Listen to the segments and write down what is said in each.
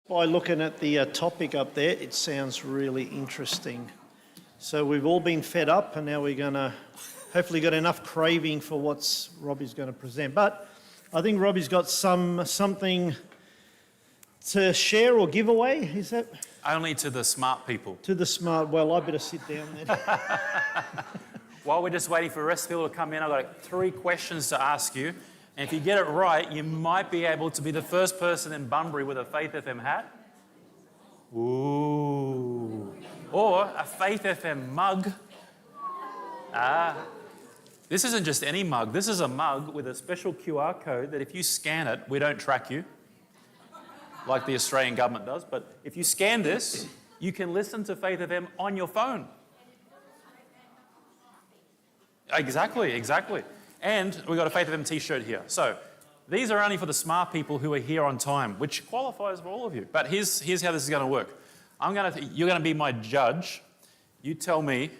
By looking at the topic up there, it sounds really interesting. So we've all been fed up, and now we're going to hopefully got enough craving for what Robbie's going to present. But I think Robbie's got something to share or give away. Is that Only to the smart people. to the smart? Well, I better sit down then. While we're just waiting for the rest of the people to come in, I've got 3 questions to ask you. And if you get it right, you might be able to be the first person in Bunbury with a Faith FM hat. Ooh. Or a Faith FM mug. This isn't just any mug. This is a mug with a special QR code that if you scan it, we don't track you, like the Australian government does. But if you scan this, you can listen to Faith FM on your phone. Exactly. And we've got a Faith FM t-shirt here. So these are only for the smart people who are here on time, which qualifies for all of you. But here's how this is going to work. You're going to be my judge. You tell me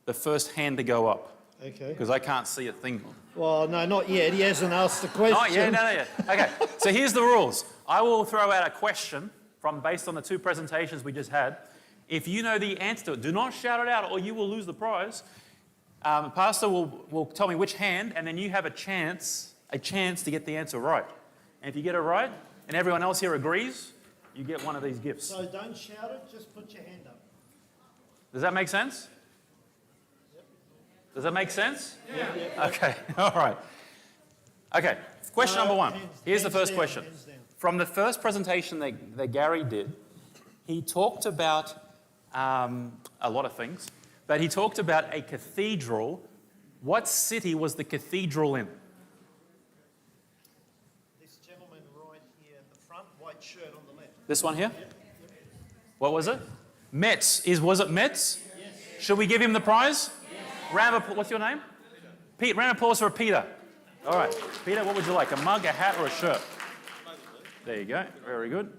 the first hand to go up. Okay. Because I can't see a thing. Well, no, not yet. He hasn't asked the question. Not yet, not yet. Okay, so here's the rules. I will throw out a question based on the 2 presentations we just had. If you know the answer to it, do not shout it out or you will lose the prize. Pastor will tell me which hand, and then you have a chance to get the answer right. And if you get it right, and everyone else here agrees, you get one of these gifts. So don't shout it, just put your hand up. Does that make sense? Yep. Does that make sense? Yeah. Okay, all right. Okay, question number 1. Here's the first down, question. hands down. From the first presentation that Gary did, he talked about a lot of things. But he talked about a cathedral. What city was the cathedral in? This gentleman right here in the front, white shirt on the left. This one here? What was it? Metz. Was it Metz? Yes. Should we give him the prize? Yes. What's your name? Pete. Round of applause for Peter. All right. Peter, what would you like? A mug, a hat, or a shirt? There you go. Very good.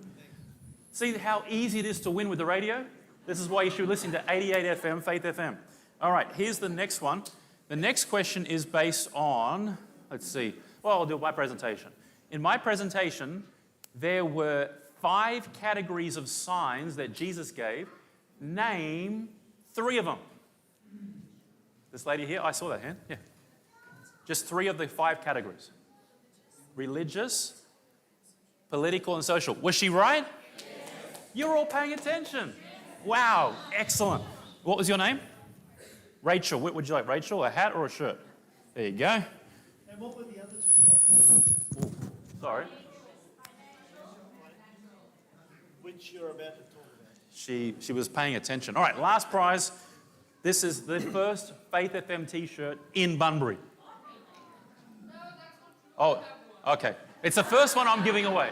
See how easy it is to win with the radio? This is why you should listen to 88 FM, Faith FM. All right, here's the next one. The next question is based on, let's see. Well, I'll do my presentation. In my presentation, there were 5 categories of signs that Jesus gave. Name 3 of them. This lady here, I saw that hand. Yeah. Just 3 of the 5 categories. Religious, political, and social. Was she right? Yes. You're all paying attention. Wow, excellent. What was your name? Rachel. What would you like, Rachel? A hat or a shirt? There you go. And what were the other 2? Sorry. Which you're about to talk about. She was paying attention. All right, last prize. This is the first Faith FM t-shirt in Bunbury. Oh, okay. It's the first one I'm giving away.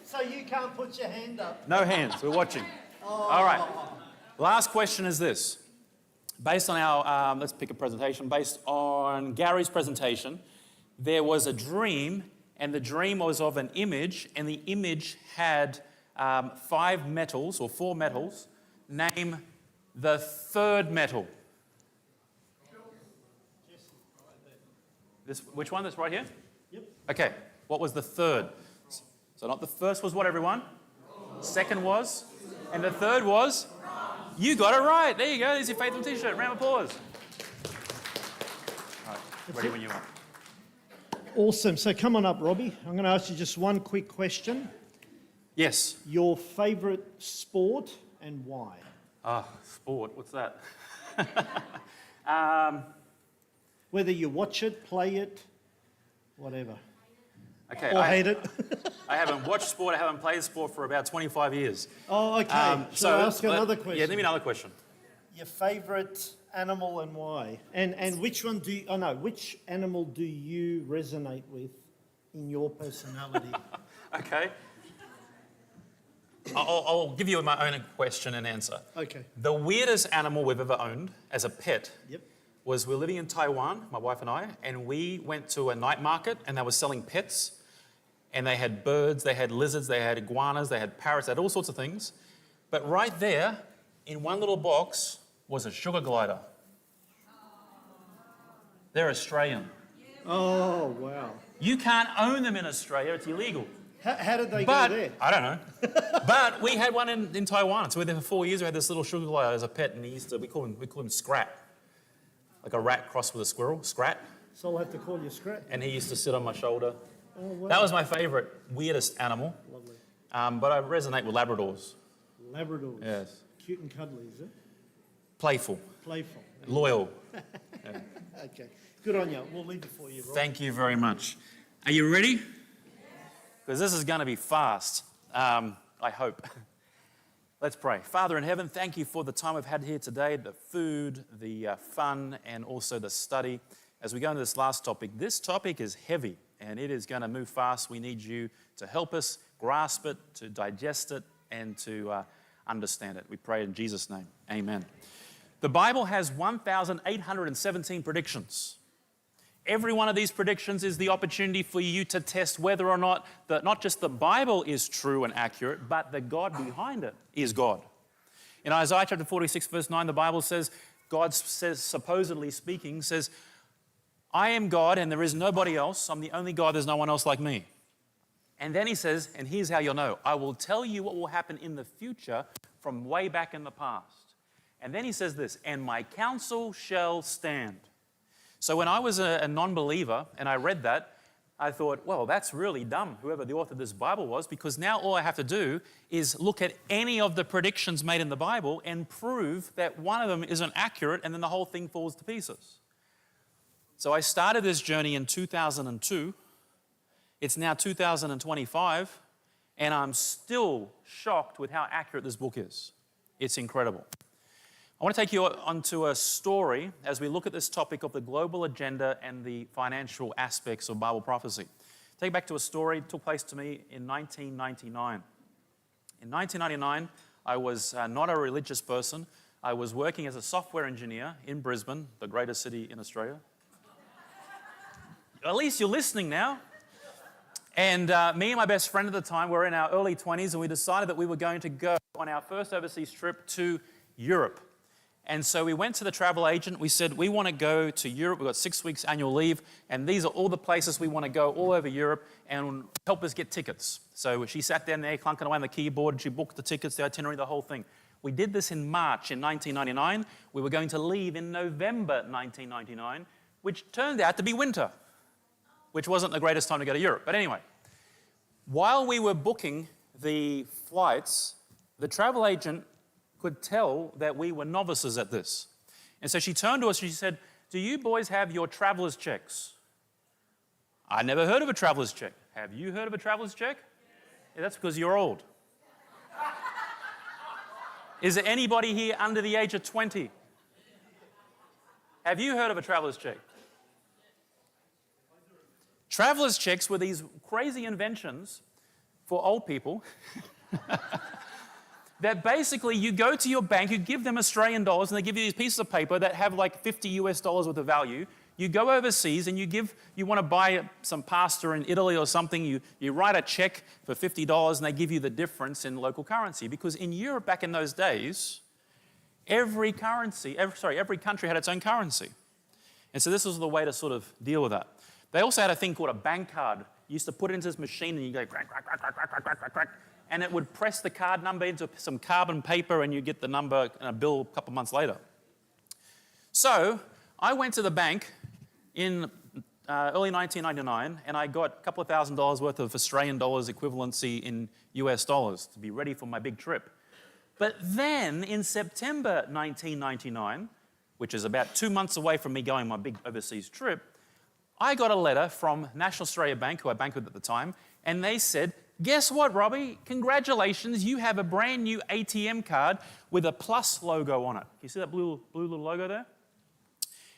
So you can't put your hand up? No hands, we're watching. All right. Last question is this. Based on our, let's pick a presentation, based on Gary's presentation, there was a dream, and the dream was of an image, and the image had 5 metals, or 4 metals. Name the 3rd metal. Which one? That's right here? Yep. Okay, what was the 3rd? So not the first was what, everyone? Second was? And the 3rd was? You got it right. There you go. There's your Faithful t-shirt. Round of applause. All right, ready when you are. Awesome. So come on up, Robbie. I'm going to ask you just one quick question. Yes. Your favourite sport and why? Sport. What's that? Whether you watch it, play it, whatever. Okay. Or hate it. I haven't watched sport. I haven't played sport for about 25 years. Oh, okay. So ask another question. Yeah, give me another question. Your favourite animal and why? And which one which animal do you resonate with in your personality? Okay. I'll give you my own question and answer. Okay. The weirdest animal we've ever owned as a pet was we're living in Taiwan, my wife and I, and we went to a night market and they were selling pets. And they had birds, they had lizards, they had iguanas, they had parrots, they had all sorts of things. But right there, in one little box, was a sugar glider. They're Australian. Oh, wow. You can't own them in Australia, it's illegal. How did they But, go there? I don't know. But we had one in Taiwan. So we were there for 4 years. We had this little sugar glider as a pet, and we call him Scrat. Like a rat crossed with a squirrel, Scrat. So I'll have to call you Scrat. And he used to sit on my shoulder. Oh, wow. That was my favourite, weirdest animal. Lovely. But I resonate with Labradors. Labradors. Yes. Cute and cuddly, is it? Playful. Playful. Loyal. Okay. Good on you. We'll leave it for you, Rob. Thank you very much. Are you ready? Because this is going to be fast, I hope. Let's pray. Father in heaven, thank you for the time we've had here today, the food, the fun, and also the study. As we go into this last topic, this topic is heavy and it is going to move fast. We need you to help us grasp it, to digest it, and to understand it. We pray in Jesus' name. Amen. The Bible has 1,817 predictions. Every one of these predictions is the opportunity for you to test whether or not not just the Bible is true and accurate, but the God behind it is God. In Isaiah chapter 46, verse 9, the Bible says, God says, supposedly speaking, says, I am God and there is nobody else. I'm the only God, there's no one else like me. And then he says, and here's how you'll know, I will tell you what will happen in the future from way back in the past. And then he says this, and my counsel shall stand. So when I was a non-believer and I read that, I thought, well, that's really dumb, whoever the author of this Bible was, because now all I have to do is look at any of the predictions made in the Bible and prove that one of them isn't accurate, and then the whole thing falls to pieces. So I started this journey in 2002. It's now 2025, and I'm still shocked with how accurate this book is. It's incredible. I want to take you onto a story as we look at this topic of the global agenda and the financial aspects of Bible prophecy. Take you back to a story that took place to me in 1999. In 1999, I was not a religious person. I was working as a software engineer in Brisbane, the greatest city in Australia. At least you're listening now. And me and my best friend at the time were in our early 20s, and we decided that we were going to go on our first overseas trip to Europe. And so we went to the travel agent. We said, we want to go to Europe. We've got 6 weeks annual leave, and these are all the places we want to go all over Europe, and help us get tickets. So she sat down there clunking away on the keyboard, and she booked the tickets, the itinerary, the whole thing. We did this in March in 1999. We were going to leave in November 1999, which turned out to be winter, which wasn't the greatest time to go to Europe. But anyway, while we were booking the flights, the travel agent could tell that we were novices at this. And so she turned to us and she said, do you boys have your traveler's checks? I never heard of a traveler's check. Have you heard of a traveler's check? Yeah, that's because you're old. Is there anybody here under the age of 20? Have you heard of a traveler's check? Traveler's checks were these crazy inventions for old people that basically you go to your bank, you give them Australian dollars, and they give you these pieces of paper that have like $50 US worth of value. You go overseas and you want to buy some pasta in Italy or something, you write a check for $50 and they give you the difference in local currency. Because in Europe back in those days, every country had its own currency. And so this was the way to sort of deal with that. They also had a thing called a bank card. You used to put it into this machine and you go crack, crack, crack, crack, crack, crack, crack, crack, and it would press the card number into some carbon paper and you get the number and a bill a couple months later. So I went to the bank in early 1999 and I got a couple of $1,000s worth of Australian dollars equivalency in US dollars to be ready for my big trip. But then in September 1999, which is about 2 months away from me going on my big overseas trip, I got a letter from National Australia Bank, who I banked with at the time, and they said, guess what, Robbie? Congratulations, you have a brand new ATM card with a plus logo on it. You see that blue little logo there?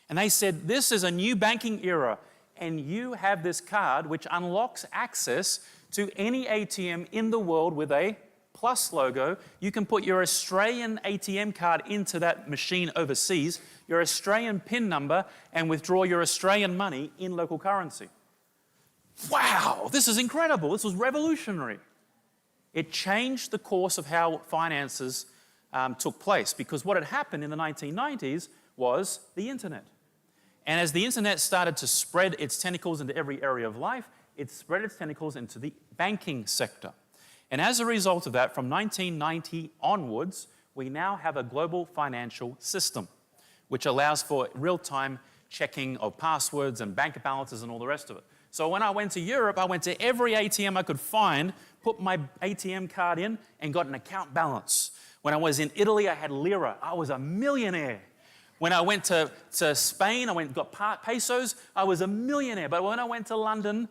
And they said, this is a new banking era, and you have this card which unlocks access to any ATM in the world with a plus logo. You can put your Australian ATM card into that machine overseas, your Australian PIN number, and withdraw your Australian money in local currency. Wow, this is incredible. This was revolutionary. It changed the course of how finances took place, because what had happened in the 1990s was the internet. And as the internet started to spread its tentacles into every area of life, it spread its tentacles into the banking sector. And as a result of that, from 1990 onwards, we now have a global financial system, which allows for real-time checking of passwords and bank balances and all the rest of it. So when I went to Europe, I went to every ATM I could find, put my ATM card in, and got an account balance. When I was in Italy, I had lira. I was a millionaire. When I went to Spain, got pesos. I was a millionaire. But when I went to London,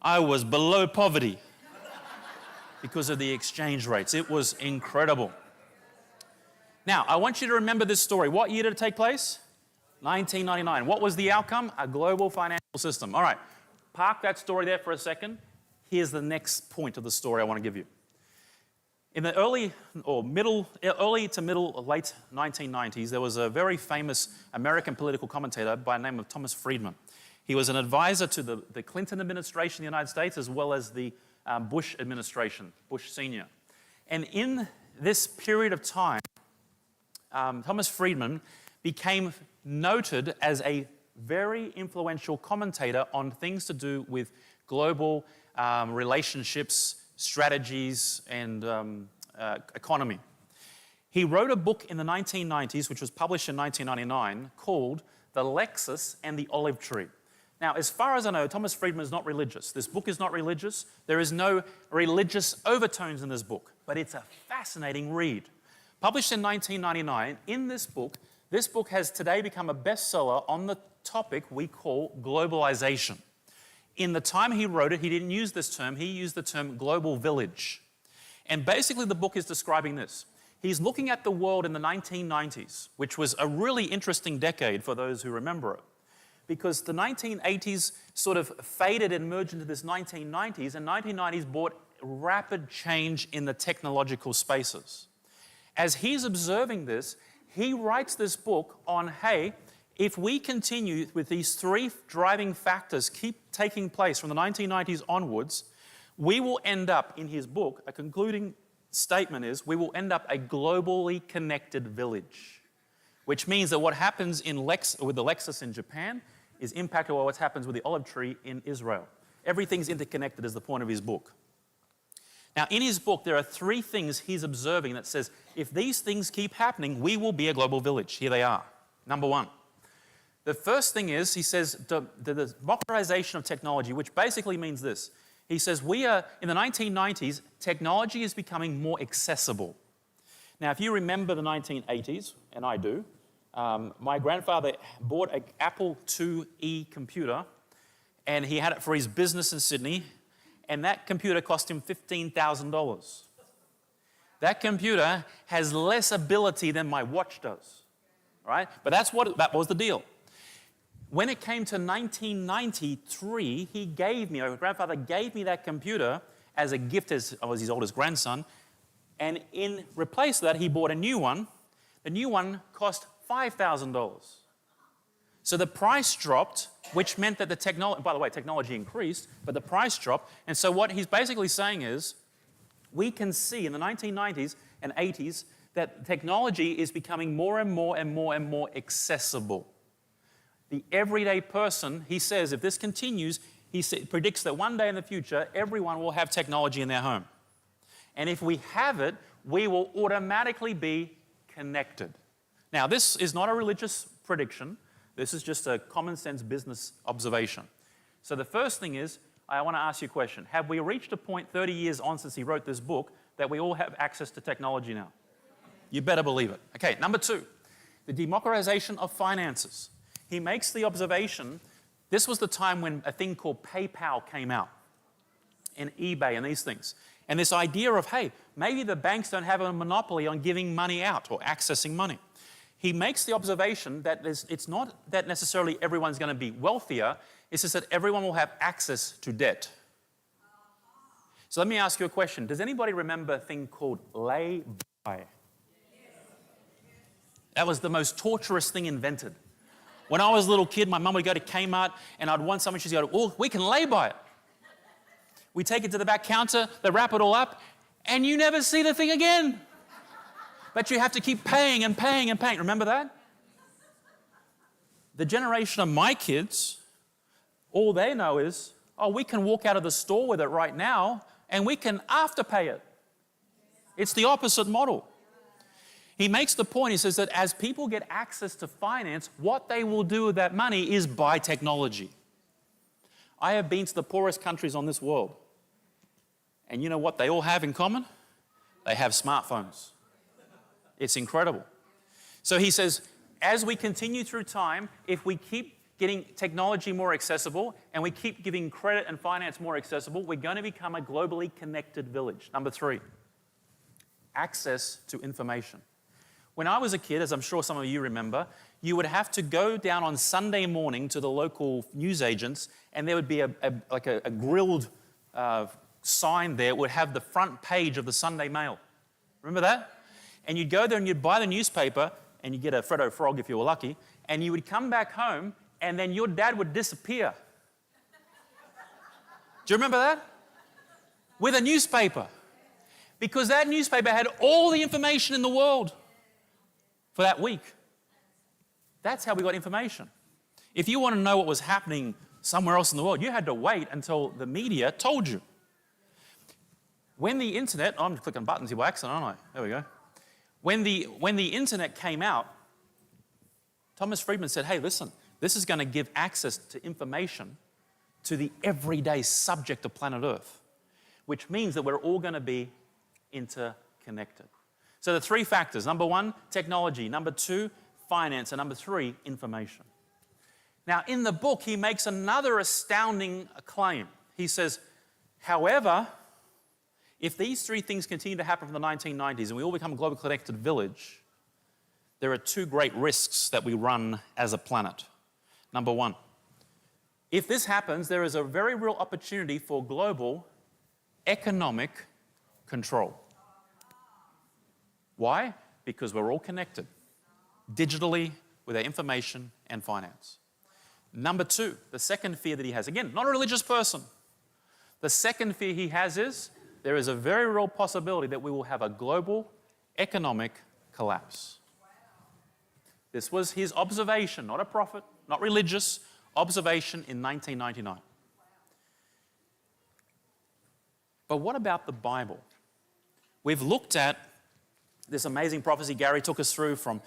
I was below poverty because of the exchange rates. It was incredible. Now, I want you to remember this story. What year did it take place? 1999. What was the outcome? A global financial system. All right, park that story there for a second. Here's the next point of the story I want to give you. In the early to late 1990s, there was a very famous American political commentator by the name of Thomas Friedman. He was an advisor to the Clinton administration in the United States as well as the Bush administration, Bush Sr. And in this period of time, Thomas Friedman became noted as a very influential commentator on things to do with global relationships, strategies, and economy. He wrote a book in the 1990s, which was published in 1999, called The Lexus and the Olive Tree. Now, as far as I know, Thomas Friedman is not religious. This book is not religious. There is no religious overtones in this book, but it's a fascinating read. Published in 1999, in this book has today become a bestseller on the topic we call globalization. In the time he wrote it, he didn't use this term, he used the term global village. And basically the book is describing this. He's looking at the world in the 1990s, which was a really interesting decade for those who remember it. Because the 1980s sort of faded and merged into this 1990s, and 1990s brought rapid change in the technological spaces. As he's observing this, he writes this book on, hey, if we continue with these three driving factors keep taking place from the 1990s onwards, we will end up, in his book, a concluding statement is, we will end up a globally connected village. Which means that what happens with the Lexus in Japan is impacted by what happens with the olive tree in Israel. Everything's interconnected is the point of his book. Now, in his book, there are three things he's observing that says, if these things keep happening, we will be a global village. Here they are. Number one. The first thing is, he says, the democratization of technology, which basically means this. He says, in the 1990s, technology is becoming more accessible. Now, if you remember the 1980s, and I do, my grandfather bought an Apple IIe computer, and he had it for his business in Sydney, and that computer cost him $15,000. That computer has less ability than my watch does, right? But that was the deal. When it came to 1993, my grandfather gave me that computer as a gift as I was his oldest grandson, and in replace of that, he bought a new one. The new one cost $5,000. So the price dropped, which meant that technology increased, but the price dropped. And so what he's basically saying is, we can see in the 1990s and 80s that technology is becoming more and more and more and more accessible. The everyday person, he says, if this continues, he predicts that one day in the future, everyone will have technology in their home. And if we have it, we will automatically be connected. Now, this is not a religious prediction. This is just a common sense business observation. So the first thing is, I want to ask you a question. Have we reached a point 30 years on since he wrote this book that we all have access to technology now? You better believe it. Okay, number two, the democratization of finances. He makes the observation, this was the time when a thing called PayPal came out, and eBay and these things. And this idea of, hey, maybe the banks don't have a monopoly on giving money out or accessing money. He makes the observation that it's not that necessarily everyone's going to be wealthier, it's just that everyone will have access to debt. So let me ask you a question. Does anybody remember a thing called lay-by? That was the most torturous thing invented. When I was a little kid, my mum would go to Kmart and I'd want something, she'd go, oh, we can lay by it. We take it to the back counter, they wrap it all up, and you never see the thing again. But you have to keep paying and paying and paying. Remember that? The generation of my kids, all they know is Oh, we can walk out of the store with it right now and we can afterpay it. It's the opposite model. He makes the point, he says that as people get access to finance, what they will do with that money is buy technology. I have been to the poorest countries on this world. And you know what they all have in common? They have smartphones. It's incredible. So he says, as we continue through time, if we keep getting technology more accessible and we keep giving credit and finance more accessible, we're going to become a globally connected village. Number 3, access to information. When I was a kid, as I'm sure some of you remember, you would have to go down on Sunday morning to the local newsagents, and there would be a grilled sign there. It would have the front page of the Sunday Mail. Remember that? And you'd go there and you'd buy the newspaper, and you'd get a Freddo Frog if you were lucky, and you would come back home, and then your dad would disappear. Do you remember that? With a newspaper. Because that newspaper had all the information in the world for that week. That's how we got information. If you want to know what was happening somewhere else in the world, you had to wait until the media told you. When the internet, I'm clicking buttons here by accident, aren't I? There we go. When the internet came out, Thomas Friedman said, hey, listen, this is going to give access to information to the everyday subject of planet Earth, which means that we're all going to be interconnected. So the 3 factors, number 1, technology, number 2, finance, and number 3, information. Now, in the book, he makes another astounding claim. He says, however, if these 3 things continue to happen from the 1990s and we all become a global connected village, there are 2 great risks that we run as a planet. Number 1, if this happens, there is a very real opportunity for global economic control. Why? Because we're all connected, digitally, with our information and finance. Number 2, the second fear that he has, again, not a religious person. The second fear he has is there is a very real possibility that we will have a global economic collapse. This was his observation, not a prophet, not religious, observation in 1999. But what about the Bible? We've looked at this amazing prophecy Gary took us through from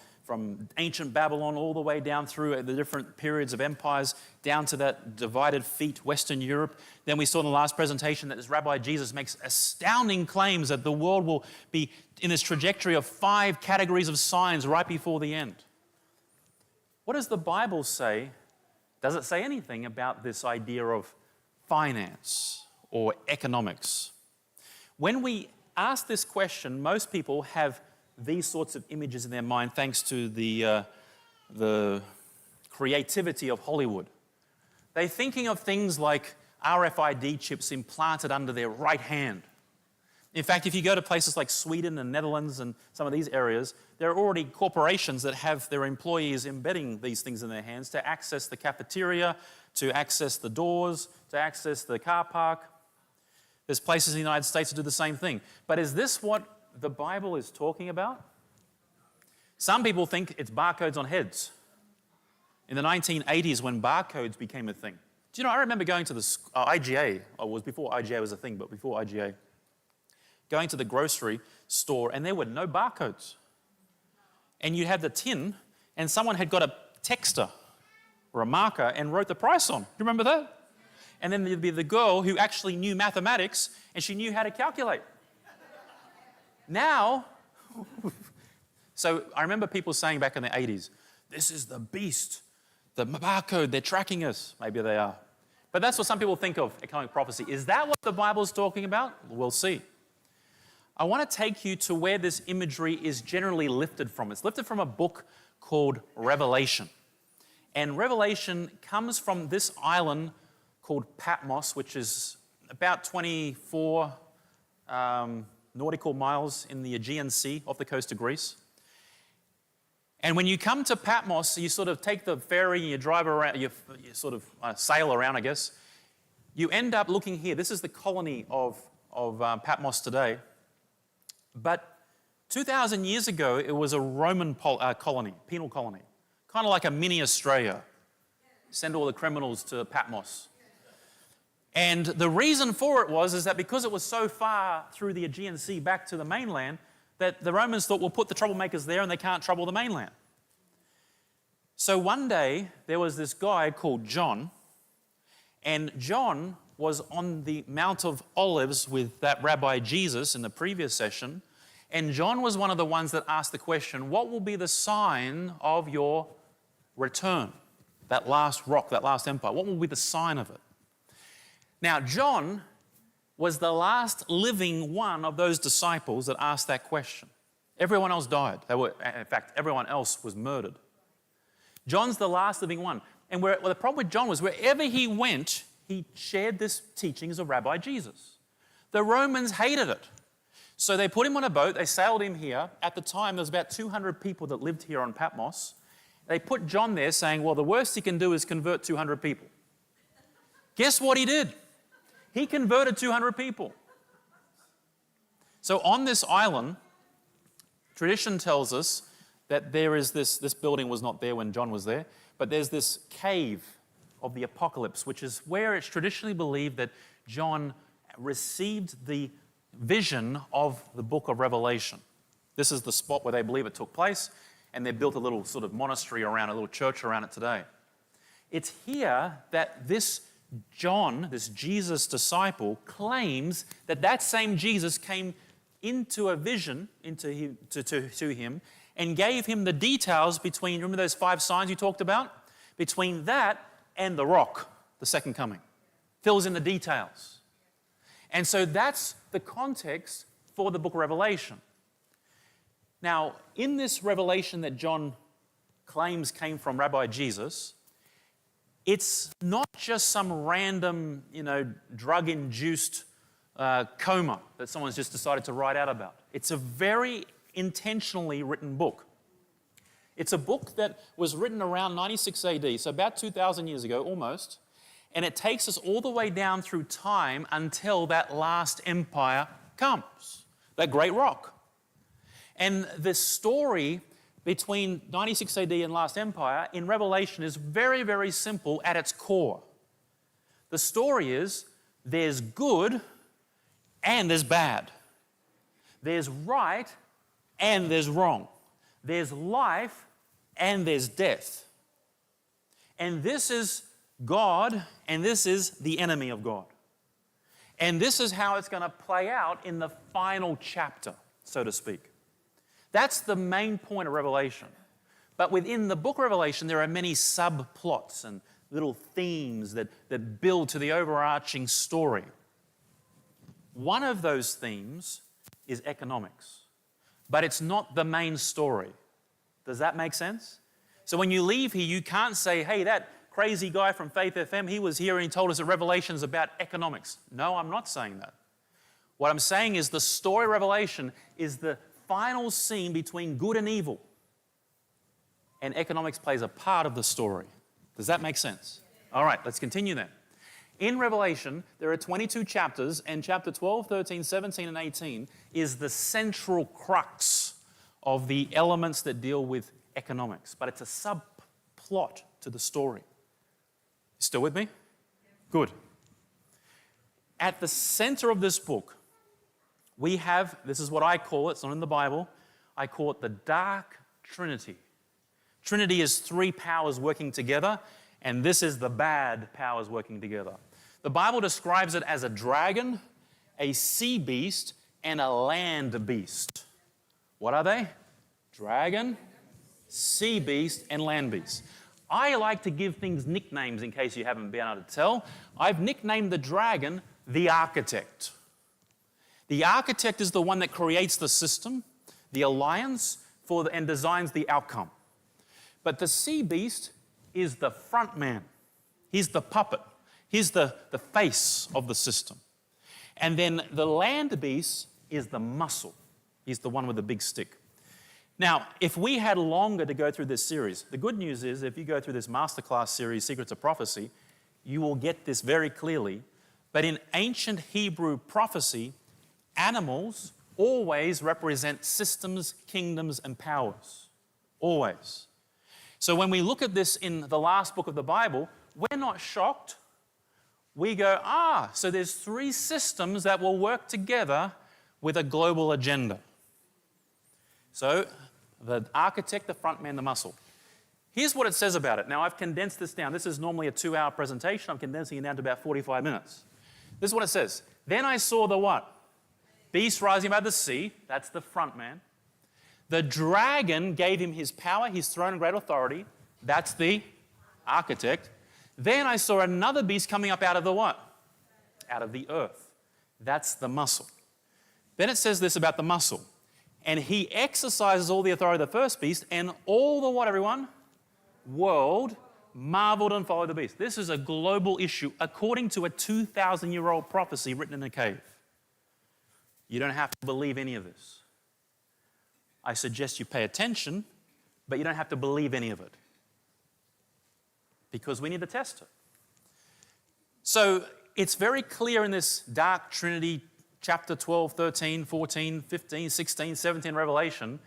ancient Babylon all the way down through the different periods of empires, down to that divided feet, Western Europe. Then we saw in the last presentation that this Rabbi Jesus makes astounding claims that the world will be in this trajectory of 5 categories of signs right before the end. What does the Bible say? Does it say anything about this idea of finance or economics? When we ask this question, most people have these sorts of images in their mind thanks to the creativity of Hollywood. They're thinking of things like RFID chips implanted under their right hand. In fact, if you go to places like Sweden and Netherlands and some of these areas, there are already corporations that have their employees embedding these things in their hands to access the cafeteria, to access the doors, to access the car park. There's places in the United States that do the same thing. But is this what the Bible is talking about? Some people think it's barcodes on heads. In the 1980s, when barcodes became a thing. Do you know, I remember going to the IGA, or it was before IGA was a thing, but before IGA, going to the grocery store, and there were no barcodes. And you had the tin, and someone had got a texter or a marker and wrote the price on. Do you remember that? And then there'd be the girl who actually knew mathematics, and she knew how to calculate. Now, so I remember people saying back in the 80s, this is the beast, the barcode, they're tracking us. Maybe they are. But that's what some people think of economic prophecy. Is that what the Bible's talking about? We'll see. I want to take you to where this imagery is generally lifted from. It's lifted from a book called Revelation. And Revelation comes from this island called Patmos, which is about 24 nautical miles in the Aegean Sea off the coast of Greece. And when you come to Patmos, you sort of take the ferry, you drive around, you sort of sail around, I guess. You end up looking here. This is the colony of Patmos today. But 2,000 years ago, it was a Roman colony, penal colony, kind of like a mini Australia. Send all the criminals to Patmos. And the reason for it is that because it was so far through the Aegean Sea back to the mainland, that the Romans thought, we'll put the troublemakers there and they can't trouble the mainland. So one day, there was this guy called John, and John was on the Mount of Olives with that Rabbi Jesus in the previous session, and John was one of the ones that asked the question, what will be the sign of your return? That last rock, that last empire, what will be the sign of it? Now, John was the last living one of those disciples that asked that question. Everyone else died. In fact, everyone else was murdered. John's the last living one. And the problem with John was wherever he went, he shared this teachings of Rabbi Jesus. The Romans hated it. So they put him on a boat, they sailed him here. At the time, there was about 200 people that lived here on Patmos. They put John there saying, well, the worst he can do is convert 200 people. Guess what he did? He converted 200 people. So on this island, tradition tells us that there is this building was not there when John was there, but there's this cave of the apocalypse, which is where it's traditionally believed that John received the vision of the book of Revelation. This is the spot where they believe it took place, and they built a little sort of monastery around, a little church around it today. It's here that this John, this Jesus disciple, claims that that same Jesus came into a vision to him and gave him the details between, remember those 5 signs you talked about? Between that and the rock, the second coming. Fills in the details. And so that's the context for the book of Revelation. Now, in this revelation that John claims came from Rabbi Jesus, it's not just some random, drug-induced coma that someone's just decided to write out about. It's a very intentionally written book. It's a book that was written around 96 AD, so about 2,000 years ago, almost, and it takes us all the way down through time until that last empire comes, that great rock. And the story between 96 AD and last empire in Revelation is very, very simple at its core. The story is there's good and there's bad. There's right and there's wrong. There's life and there's death. And this is God and this is the enemy of God. And this is how it's going to play out in the final chapter, so to speak. That's the main point of Revelation. But within the book of Revelation, there are many subplots and little themes that build to the overarching story. One of those themes is economics, but it's not the main story. Does that make sense? So when you leave here, you can't say, hey, that crazy guy from Faith FM, he was here and he told us that Revelation is about economics. No, I'm not saying that. What I'm saying is the story of Revelation is the final scene between good and evil. And economics plays a part of the story. Does that make sense? All right, let's continue then. In Revelation, there are 22 chapters, and chapter 12, 13, 17, and 18 is the central crux of the elements that deal with economics. But it's a subplot to the story. Still with me? Good. At the center of this book, we have, this is what I call it, it's not in the Bible, I call it the dark Trinity. Trinity is 3 powers working together, and this is the bad powers working together. The Bible describes it as a dragon, a sea beast, and a land beast. What are they? Dragon, sea beast, and land beast. I like to give things nicknames in case you haven't been able to tell. I've nicknamed the dragon the architect. The architect is the one that creates the system, the alliance, and designs the outcome. But the sea beast is the front man. He's the puppet. He's the face of the system. And then the land beast is the muscle. He's the one with the big stick. Now, if we had longer to go through this series, the good news is if you go through this masterclass series, Secrets of Prophecy, you will get this very clearly. But in ancient Hebrew prophecy, animals always represent systems, kingdoms, and powers. Always. So when we look at this in the last book of the Bible, we're not shocked. we go, so there's three systems that will work together with a global agenda. So the architect, the front man, the muscle. Here's what it says about it. Now, I've condensed this down. This is normally a 2-hour presentation. I'm condensing it down to about 45 minutes. This is what it says. Then I saw the what? Beast rising above the sea. That's the front man. The dragon gave him his power, his throne and great authority. That's the architect. Then I saw another beast coming up out of the what? Out of the earth. That's the muscle. Then it says this about the muscle. And he exercises all the authority of the first beast, and all the what, everyone? World marveled and followed the beast. This is a global issue according to a 2,000-year-old prophecy written in a cave. You don't have to believe any of this. I suggest you pay attention, but you don't have to believe any of it, because we need to test it. So it's very clear in this dark Trinity, chapter 12, 13, 14, 15, 16, 17 Revelation,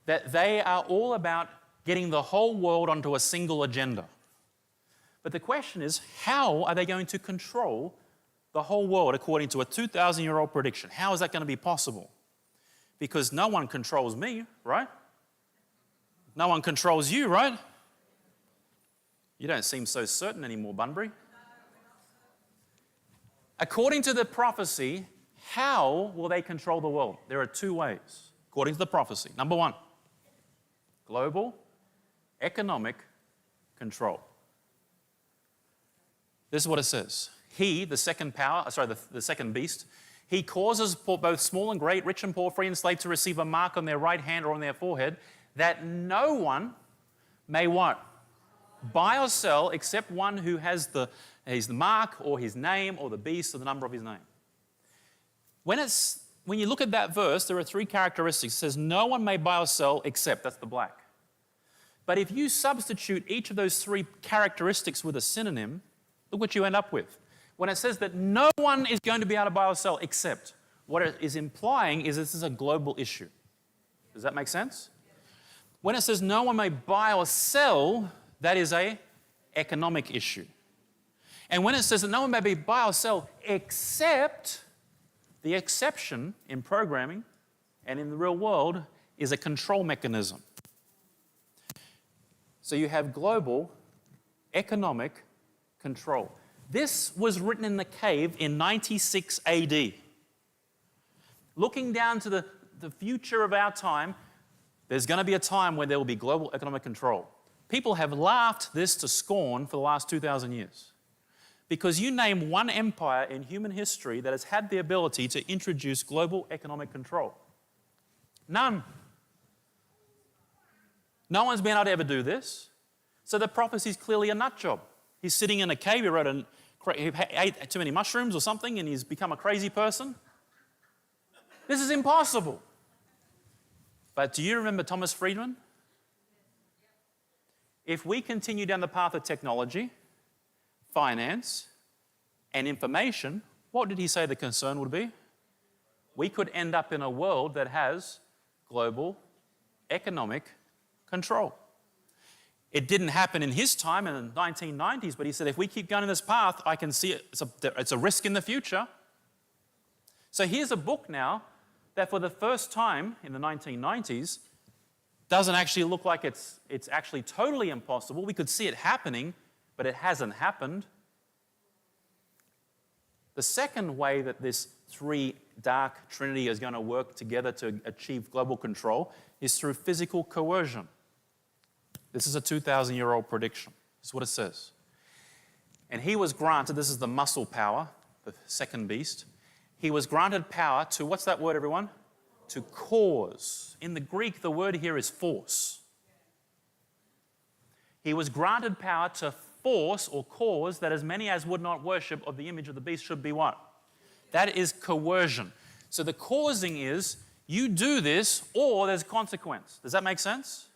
that they are all about getting the whole world onto a single agenda. But the question is, how are they going to control the whole world according to a 2,000-year-old prediction? How is that going to be possible? Because no one controls me, right? No one controls you, right? You don't seem so certain anymore, Bunbury. According to the prophecy, how will they control the world? There are two ways, according to the prophecy. Number one, global economic control. This is what it says. He, the second power, the second beast, he causes both small and great, rich and poor, free and slave to receive a mark on their right hand or on their forehead, that no one may what? Buy or sell except one who has his mark or his name or the beast or the number of his name. When you look at that verse, there are three characteristics. It says no one may buy or sell except, that's the black. But if you substitute each of those three characteristics with a synonym, look what you end up with. When it says that no one is going to be able to buy or sell except, what it is implying is this is a global issue. Does that make sense? When it says no one may buy or sell, that is an economic issue. And when it says that no one may buy or sell except, the exception in programming and in the real world is a control mechanism. So you have global economic control. This was written in the cave in 96 AD. Looking down to the future of our time, there's going to be a time when there will be global economic control. People have laughed this to scorn for the last 2,000 years. Because you name one empire in human history that has had the ability to introduce global economic control. None. No one's been able to ever do this. So the prophecy is clearly a nut job. He's sitting in a cave, he ate too many mushrooms or something, and he's become a crazy person. This is impossible. But do you remember Thomas Friedman? If we continue down the path of technology, finance, and information, what did he say the concern would be? We could end up in a world that has global economic control. It didn't happen in his time in the 1990s, but he said, if we keep going in this path, I can see it's a risk in the future. So here's a book now that for the first time in the 1990s doesn't actually look like it's actually totally impossible. We could see it happening, but it hasn't happened. The second way that this three dark trinity is going to work together to achieve global control is through physical coercion. This is a 2,000-year-old prediction. This is what it says. And he was granted, this is the muscle power, the second beast. He was granted power to, what's that word, everyone? To cause. In the Greek, the word here is force. He was granted power to force or cause that as many as would not worship of the image of the beast should be what? That is coercion. So the causing is, you do this or there's consequence. Does that make sense?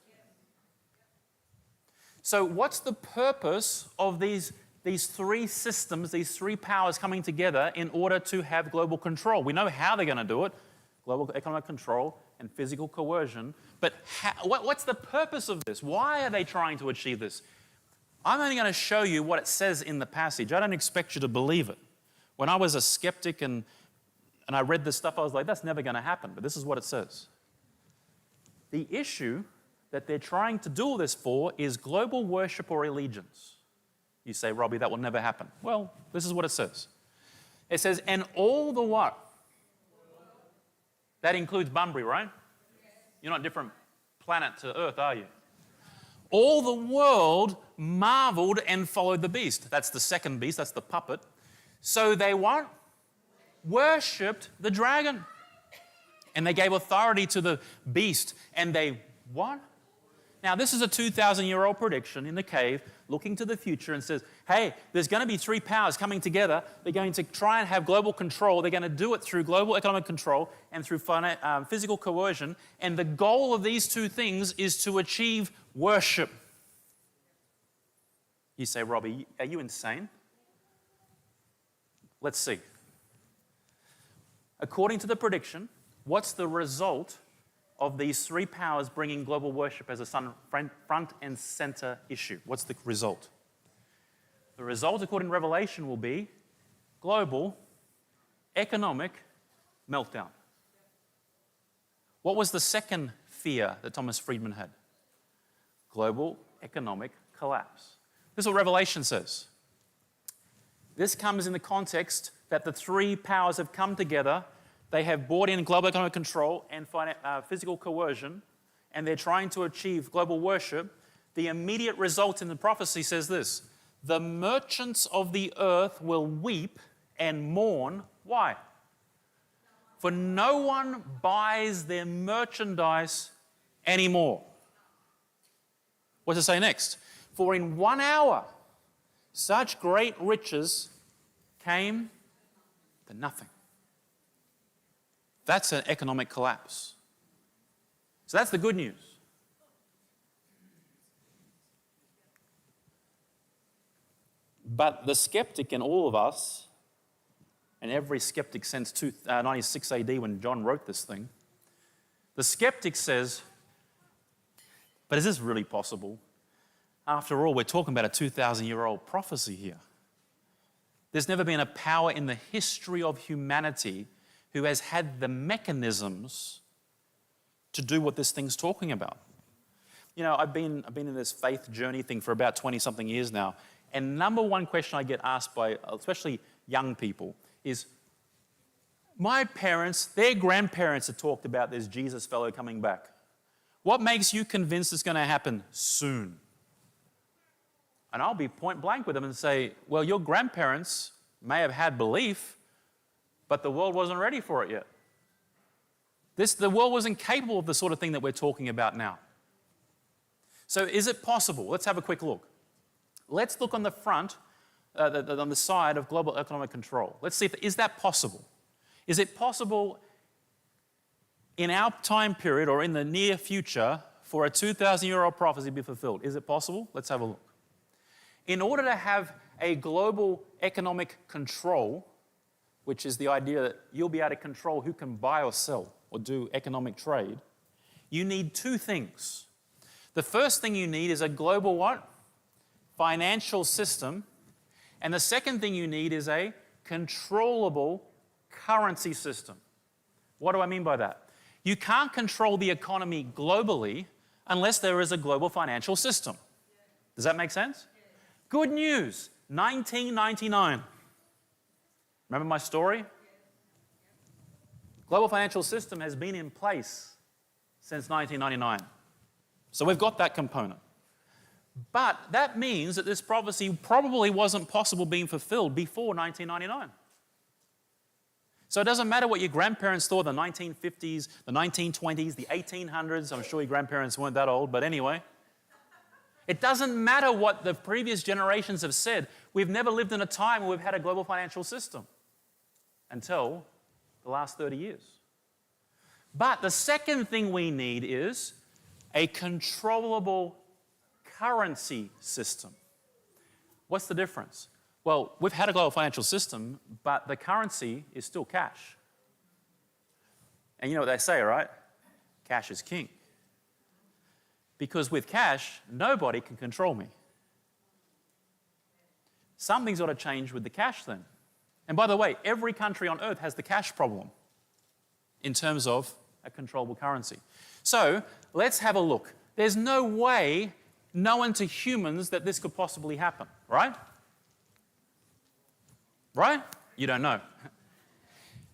So what's the purpose of these three systems, these three powers coming together in order to have global control? We know how they're going to do it, global economic control and physical coercion, but what's the purpose of this? Why are they trying to achieve this? I'm only going to show you what it says in the passage. I don't expect you to believe it. When I was a skeptic and I read this stuff, I was like, that's never going to happen. But this is what it says. The issue that they're trying to do all this for is global worship or allegiance. You say, Robbie, that will never happen. Well, this is what it says. It says, and all the what? That includes Bunbury, right? You're not a different planet to Earth, are you? All the world marveled and followed the beast. That's the second beast, that's the puppet. So they what? Worshipped the dragon. And they gave authority to the beast. And they what? Now, this is a 2,000-year-old prediction in the cave looking to the future and says, hey, there's going to be three powers coming together. They're going to try and have global control. They're going to do it through global economic control and through physical coercion. And the goal of these two things is to achieve worship. You say, Robbie, are you insane? Let's see. According to the prediction, what's the result of these three powers bringing global worship as a front and center issue? What's the result? The result, according to Revelation, will be global economic meltdown. What was the second fear that Thomas Friedman had? Global economic collapse. This is what Revelation says. This comes in the context that the three powers have come together. They have brought in global economic control and physical coercion, and they're trying to achieve global worship. The immediate result in the prophecy says this: the merchants of the earth will weep and mourn. Why? For no one buys their merchandise anymore. What does it say next? For in 1 hour, such great riches came to nothing. That's an economic collapse. So that's the good news. But the skeptic in all of us, and every skeptic since 96 AD when John wrote this thing, the skeptic says, but is this really possible? After all, we're talking about a 2,000-year-old prophecy here. There's never been a power in the history of humanity who has had the mechanisms to do what this thing's talking about. You know, I've been in this faith journey thing for about 20-something years now, and number one question I get asked by, especially young people, is, my parents, their grandparents have talked about this Jesus fellow coming back. What makes you convinced it's going to happen soon? And I'll be point blank with them and say, well, your grandparents may have had belief, but the world wasn't ready for it yet. The world wasn't capable of the sort of thing that we're talking about now. So is it possible? Let's have a quick look. Let's look on the front, on the side of global economic control. Let's see, is that possible? Is it possible in our time period or in the near future for a 2,000-year-old prophecy to be fulfilled? Is it possible? Let's have a look. In order to have a global economic control, which is the idea that you'll be able to control who can buy or sell or do economic trade, you need two things. The first thing you need is a global what? Financial system. And the second thing you need is a controllable currency system. What do I mean by that? You can't control the economy globally unless there is a global financial system. Does that make sense? Good news, 1999. Remember my story? Global financial system has been in place since 1999. So we've got that component. But that means that this prophecy probably wasn't possible being fulfilled before 1999. So it doesn't matter what your grandparents thought, the 1950s, the 1920s, the 1800s. I'm sure your grandparents weren't that old, but anyway. It doesn't matter what the previous generations have said. We've never lived in a time where we've had a global financial system until the last 30 years. But the second thing we need is a controllable currency system. What's the difference? Well, we've had a global financial system, but the currency is still cash. And you know what they say, right? Cash is king. Because with cash, nobody can control me. Something's got to change with the cash then. And by the way, every country on earth has the cash problem in terms of a controllable currency. So let's have a look. There's no way known to humans that this could possibly happen, right? Right? You don't know.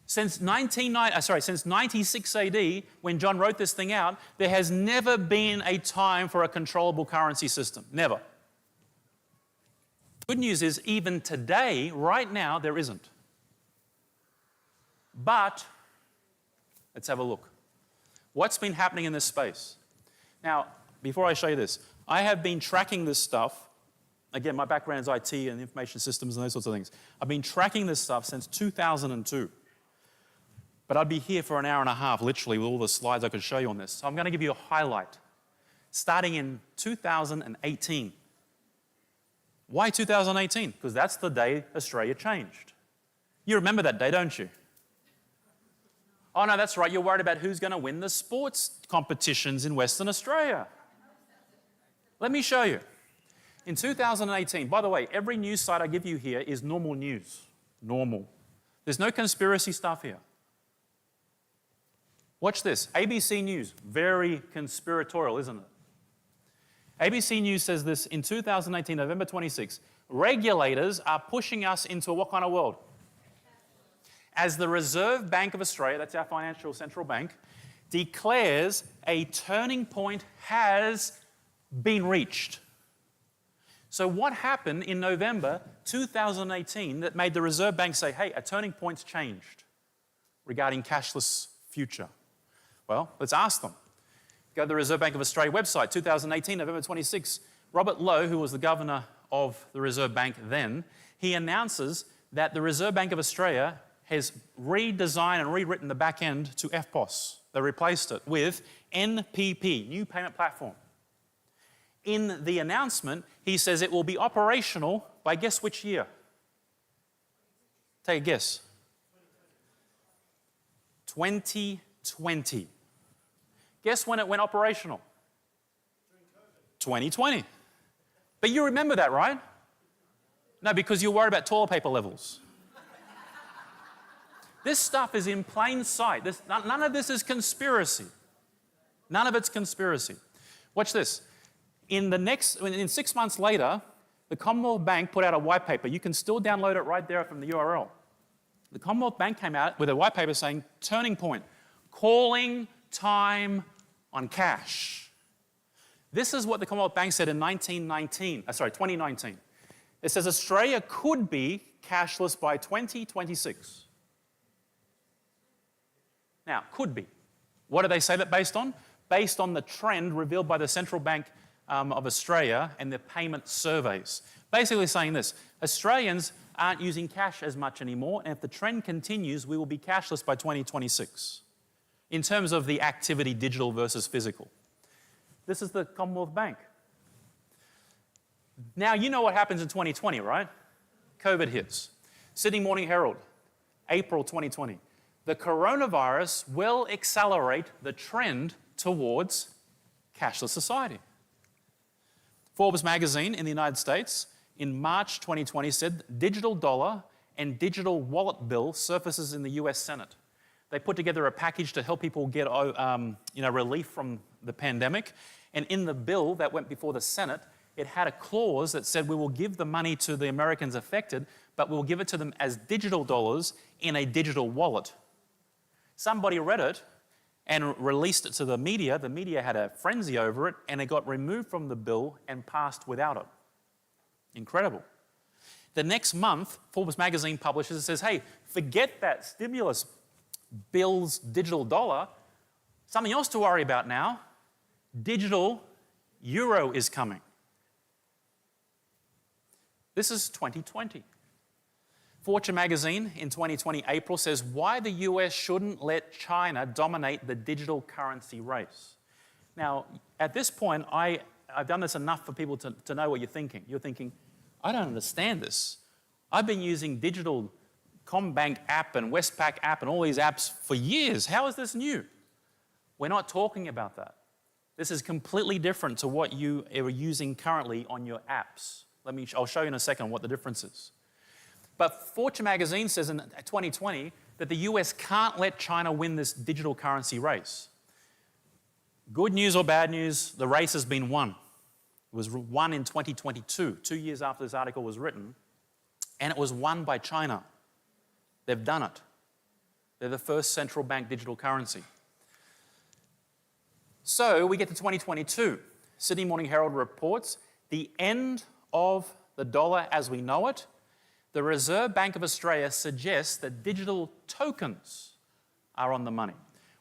Since 96 AD, when John wrote this thing out, there has never been a time for a controllable currency system. Never. Good news is, even today, right now, there isn't. But let's have a look. What's been happening in this space? Now, before I show you this, I have been tracking this stuff. Again, my background is IT and information systems and those sorts of things. I've been tracking this stuff since 2002. But I'd be here for an hour and a half, literally, with all the slides I could show you on this. So I'm going to give you a highlight, starting in 2018. Why 2018? Because that's the day Australia changed. You remember that day, don't you? Oh, no, that's right. You're worried about who's going to win the sports competitions in Western Australia. Let me show you. In 2018, by the way, every news site I give you here is normal news. Normal. There's no conspiracy stuff here. Watch this. ABC News. Very conspiratorial, isn't it? ABC News says this in 2018, November 26. Regulators are pushing us into what kind of world? As the Reserve Bank of Australia, that's our financial central bank, declares a turning point has been reached. So what happened in November 2018 that made the Reserve Bank say, hey, a turning point's changed regarding cashless future? Well, let's ask them. Go to the Reserve Bank of Australia website, 2018, November 26. Robert Lowe, who was the governor of the Reserve Bank then, he announces that the Reserve Bank of Australia has redesigned and rewritten the back end to EFTPOS. They replaced it with NPP, New Payment Platform. In the announcement, he says it will be operational by guess which year? Take a guess. 2020. Guess when it went operational? 2020. But you remember that, right? No, because you're worried about toilet paper levels. This stuff is in plain sight. None of this is conspiracy. None of it's conspiracy. Watch this. In 6 months later, the Commonwealth Bank put out a white paper. You can still download it right there from the URL. The Commonwealth Bank came out with a white paper saying, turning point, calling time on cash. This is what the Commonwealth Bank said in 2019. It says Australia could be cashless by 2026. Now, could be. What do they say that based on? Based on the trend revealed by the Central Bank of Australia and their payment surveys. Basically saying this, Australians aren't using cash as much anymore, and if the trend continues, we will be cashless by 2026 in terms of the activity digital versus physical. This is the Commonwealth Bank. Now, you know what happens in 2020, right? COVID hits. Sydney Morning Herald, April 2020. The coronavirus will accelerate the trend towards cashless society. Forbes magazine in the United States in March 2020 said digital dollar and digital wallet bill surfaces in the US Senate. They put together a package to help people get relief from the pandemic. And in the bill that went before the Senate, it had a clause that said we will give the money to the Americans affected, but we'll give it to them as digital dollars in a digital wallet. Somebody read it and released it to the media. The media had a frenzy over it, and it got removed from the bill and passed without it. Incredible. The next month, Forbes magazine publishes and says, hey, forget that stimulus bill's digital dollar. Something else to worry about now. Digital euro is coming. This is 2020. Fortune magazine in 2020, April, says why the US shouldn't let China dominate the digital currency race. Now, at this point, I've done this enough for people to know what you're thinking. You're thinking, I don't understand this. I've been using digital CommBank app and Westpac app and all these apps for years. How is this new? We're not talking about that. This is completely different to what you are using currently on your apps. I'll show you in a second what the difference is. But Fortune magazine says in 2020 that the US can't let China win this digital currency race. Good news or bad news, the race has been won. It was won in 2022, 2 years after this article was written, and it was won by China. They've done it. They're the first central bank digital currency. So we get to 2022. Sydney Morning Herald reports the end of the dollar as we know it. The Reserve Bank of Australia suggests that digital tokens are on the money.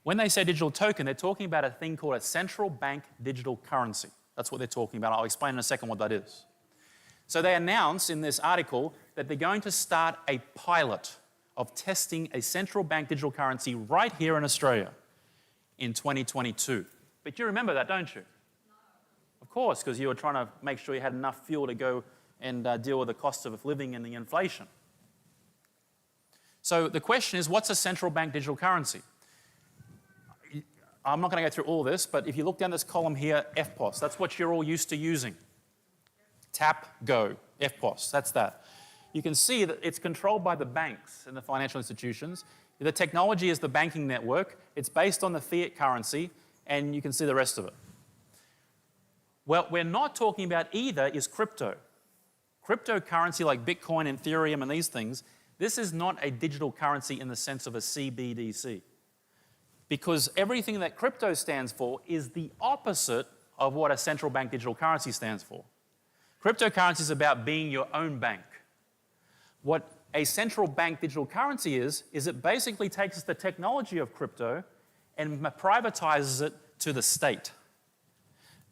When they say digital token, they're talking about a thing called a central bank digital currency. That's what they're talking about. I'll explain in a second what that is. So they announce in this article that they're going to start a pilot of testing a central bank digital currency right here in Australia in 2022. But you remember that, don't you? Of course, because you were trying to make sure you had enough fuel to go and deal with the cost of living and the inflation. So the question is, what's a central bank digital currency? I'm not going to go through all this, but if you look down this column here, FPOS, that's what you're all used to using. Tap, go, FPOS, that's that. You can see that it's controlled by the banks and the financial institutions. The technology is the banking network. It's based on the fiat currency, and you can see the rest of it. What we're not talking about either is crypto. Cryptocurrency like Bitcoin and Ethereum and these things, this is not a digital currency in the sense of a CBDC. Because everything that crypto stands for is the opposite of what a central bank digital currency stands for. Cryptocurrency is about being your own bank. What a central bank digital currency is it basically takes the technology of crypto and privatizes it to the state.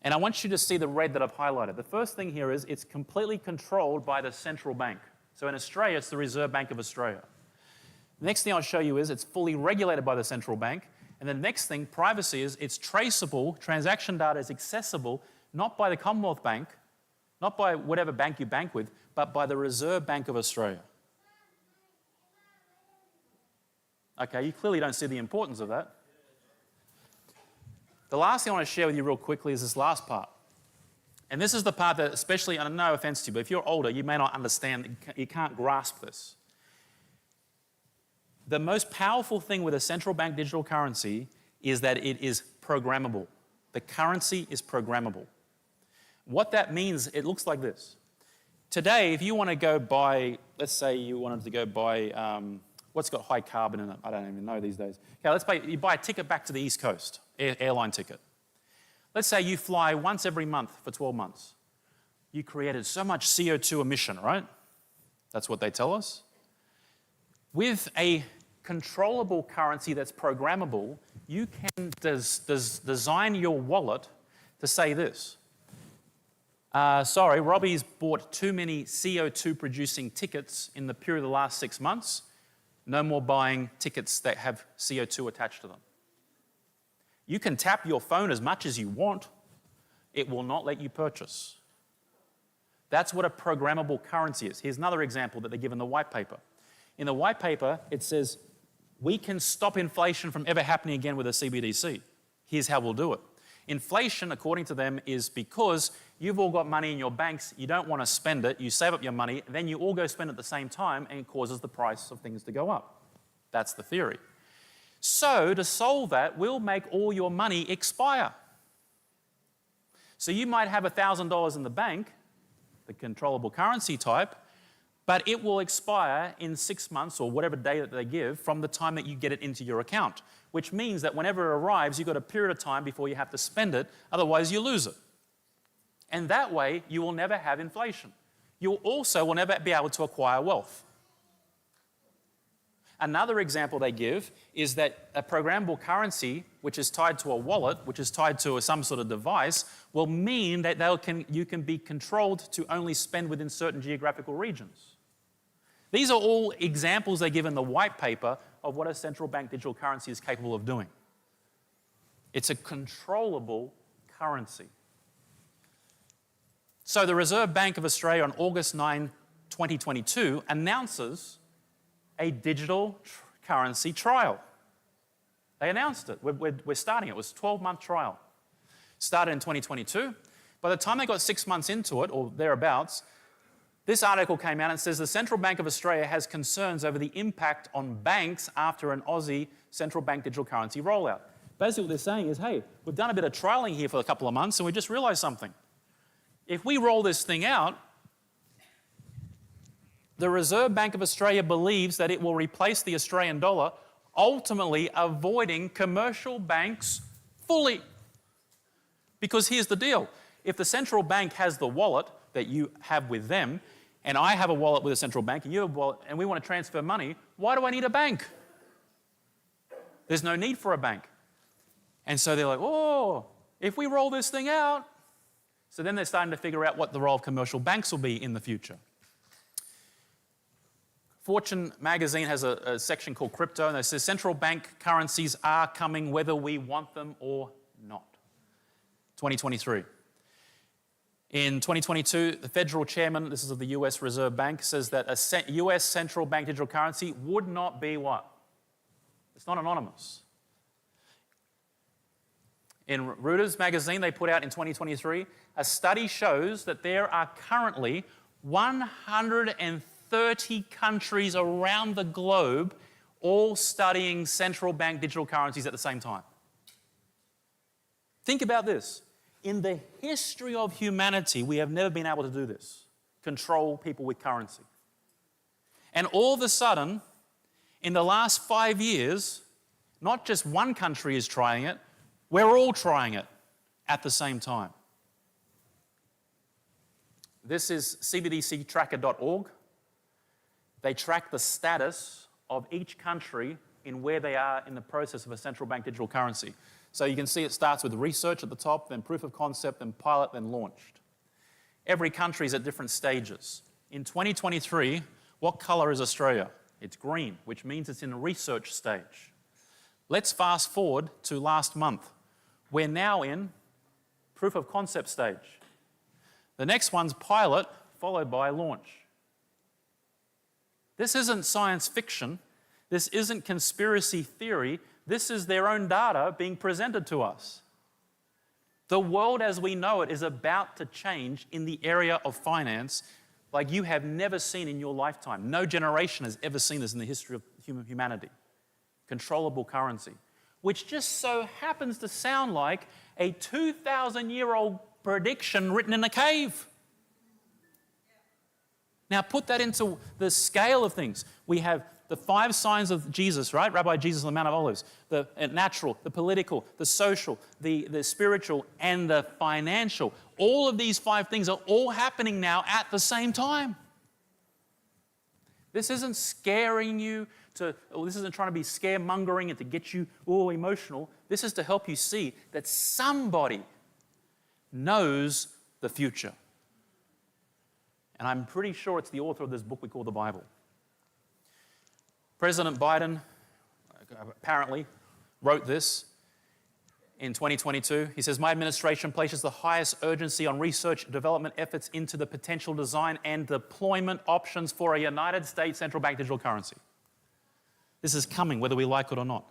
And I want you to see the red that I've highlighted. The first thing here is it's completely controlled by the central bank. So in Australia, it's the Reserve Bank of Australia. The next thing I'll show you is it's fully regulated by the central bank. And the next thing, privacy, is it's traceable, transaction data is accessible, not by the Commonwealth Bank, not by whatever bank you bank with, but by the Reserve Bank of Australia. Okay, you clearly don't see the importance of that. The last thing I want to share with you real quickly is this last part. And this is the part that especially, and no offense to you, but if you're older, you may not understand, you can't grasp this. The most powerful thing with a central bank digital currency is that it is programmable. The currency is programmable. What that means, it looks like this. Today, if you want to go buy, let's say you wanted to go buy, what's got high carbon in it? I don't even know these days. Okay, you buy a ticket back to the East Coast, airline ticket. Let's say you fly once every month for 12 months. You created so much CO2 emission, right? That's what they tell us. With a controllable currency that's programmable, you can design your wallet to say this. Sorry, Robbie's bought too many CO2 producing tickets in the period of the last 6 months. No more buying tickets that have CO2 attached to them. You can tap your phone as much as you want. It will not let you purchase. That's what a programmable currency is. Here's another example that they give in the white paper. In the white paper, it says, we can stop inflation from ever happening again with a CBDC. Here's how we'll do it. Inflation, according to them, is because you've all got money in your banks, you don't want to spend it, you save up your money, then you all go spend it at the same time, and it causes the price of things to go up. That's the theory. So, to solve that, we'll make all your money expire. So you might have $1,000 in the bank, the controllable currency type, but it will expire in 6 months or whatever day that they give from the time that you get it into your account, which means that whenever it arrives, you've got a period of time before you have to spend it, otherwise you lose it. And that way, you will never have inflation. You also will never be able to acquire wealth. Another example they give is that a programmable currency, which is tied to a wallet, which is tied to some sort of device, will mean that you can be controlled to only spend within certain geographical regions. These are all examples they give in the white paper of what a central bank digital currency is capable of doing. It's a controllable currency. So the Reserve Bank of Australia on August 9, 2022 announces a digital currency trial. They announced it. We're starting it. It was a 12-month trial. Started in 2022. By the time they got 6 months into it, or thereabouts, This article came out and says the Central Bank of Australia has concerns over the impact on banks after an Aussie central bank digital currency rollout. Basically what they're saying is, hey, we've done a bit of trialling here for a couple of months and we just realised something. If we roll this thing out, the Reserve Bank of Australia believes that it will replace the Australian dollar, ultimately avoiding commercial banks fully. Because here's the deal. If the central bank has the wallet that you have with them, and I have a wallet with a central bank, and you have a wallet, and we want to transfer money, why do I need a bank? There's no need for a bank. And so they're like, oh, if we roll this thing out. So then they're starting to figure out what the role of commercial banks will be in the future. Fortune magazine has a section called crypto, and it says central bank currencies are coming whether we want them or not. 2023. In 2022, the federal chairman, this is of the US Reserve Bank, says that a US central bank digital currency would not be what? It's not anonymous. In Reuters magazine, they put out in 2023, a study shows that there are currently 130 countries around the globe all studying central bank digital currencies at the same time. Think about this. In the history of humanity, we have never been able to do this, control people with currency. And all of a sudden, in the last 5 years, not just one country is trying it, we're all trying it at the same time. This is cbdctracker.org. They track the status of each country in where they are in the process of a central bank digital currency. So you can see it starts with research at the top, then proof of concept, then pilot, then launched. Every country is at different stages. In 2023, what colour is Australia? It's green, which means it's in the research stage. Let's fast forward to last month. We're now in proof of concept stage. The next one's pilot, followed by launch. This isn't science fiction. This isn't conspiracy theory. This is their own data being presented to us. The world as we know it is about to change in the area of finance like you have never seen in your lifetime. No generation has ever seen this in the history of humanity. Controllable currency, which just so happens to sound like a 2,000-year-old prediction written in a cave. Now put that into the scale of things. We have the 5 signs of Jesus, right? Rabbi Jesus on the Mount of Olives. The natural, the political, the social, the spiritual, and the financial. All of these 5 things are all happening now at the same time. This isn't scaring you this isn't trying to be scaremongering and to get you all emotional. This is to help you see that somebody knows the future. And I'm pretty sure it's the author of this book we call the Bible. President Biden apparently wrote this in 2022. He says, my administration places the highest urgency on research and development efforts into the potential design and deployment options for a United States central bank digital currency. This is coming whether we like it or not.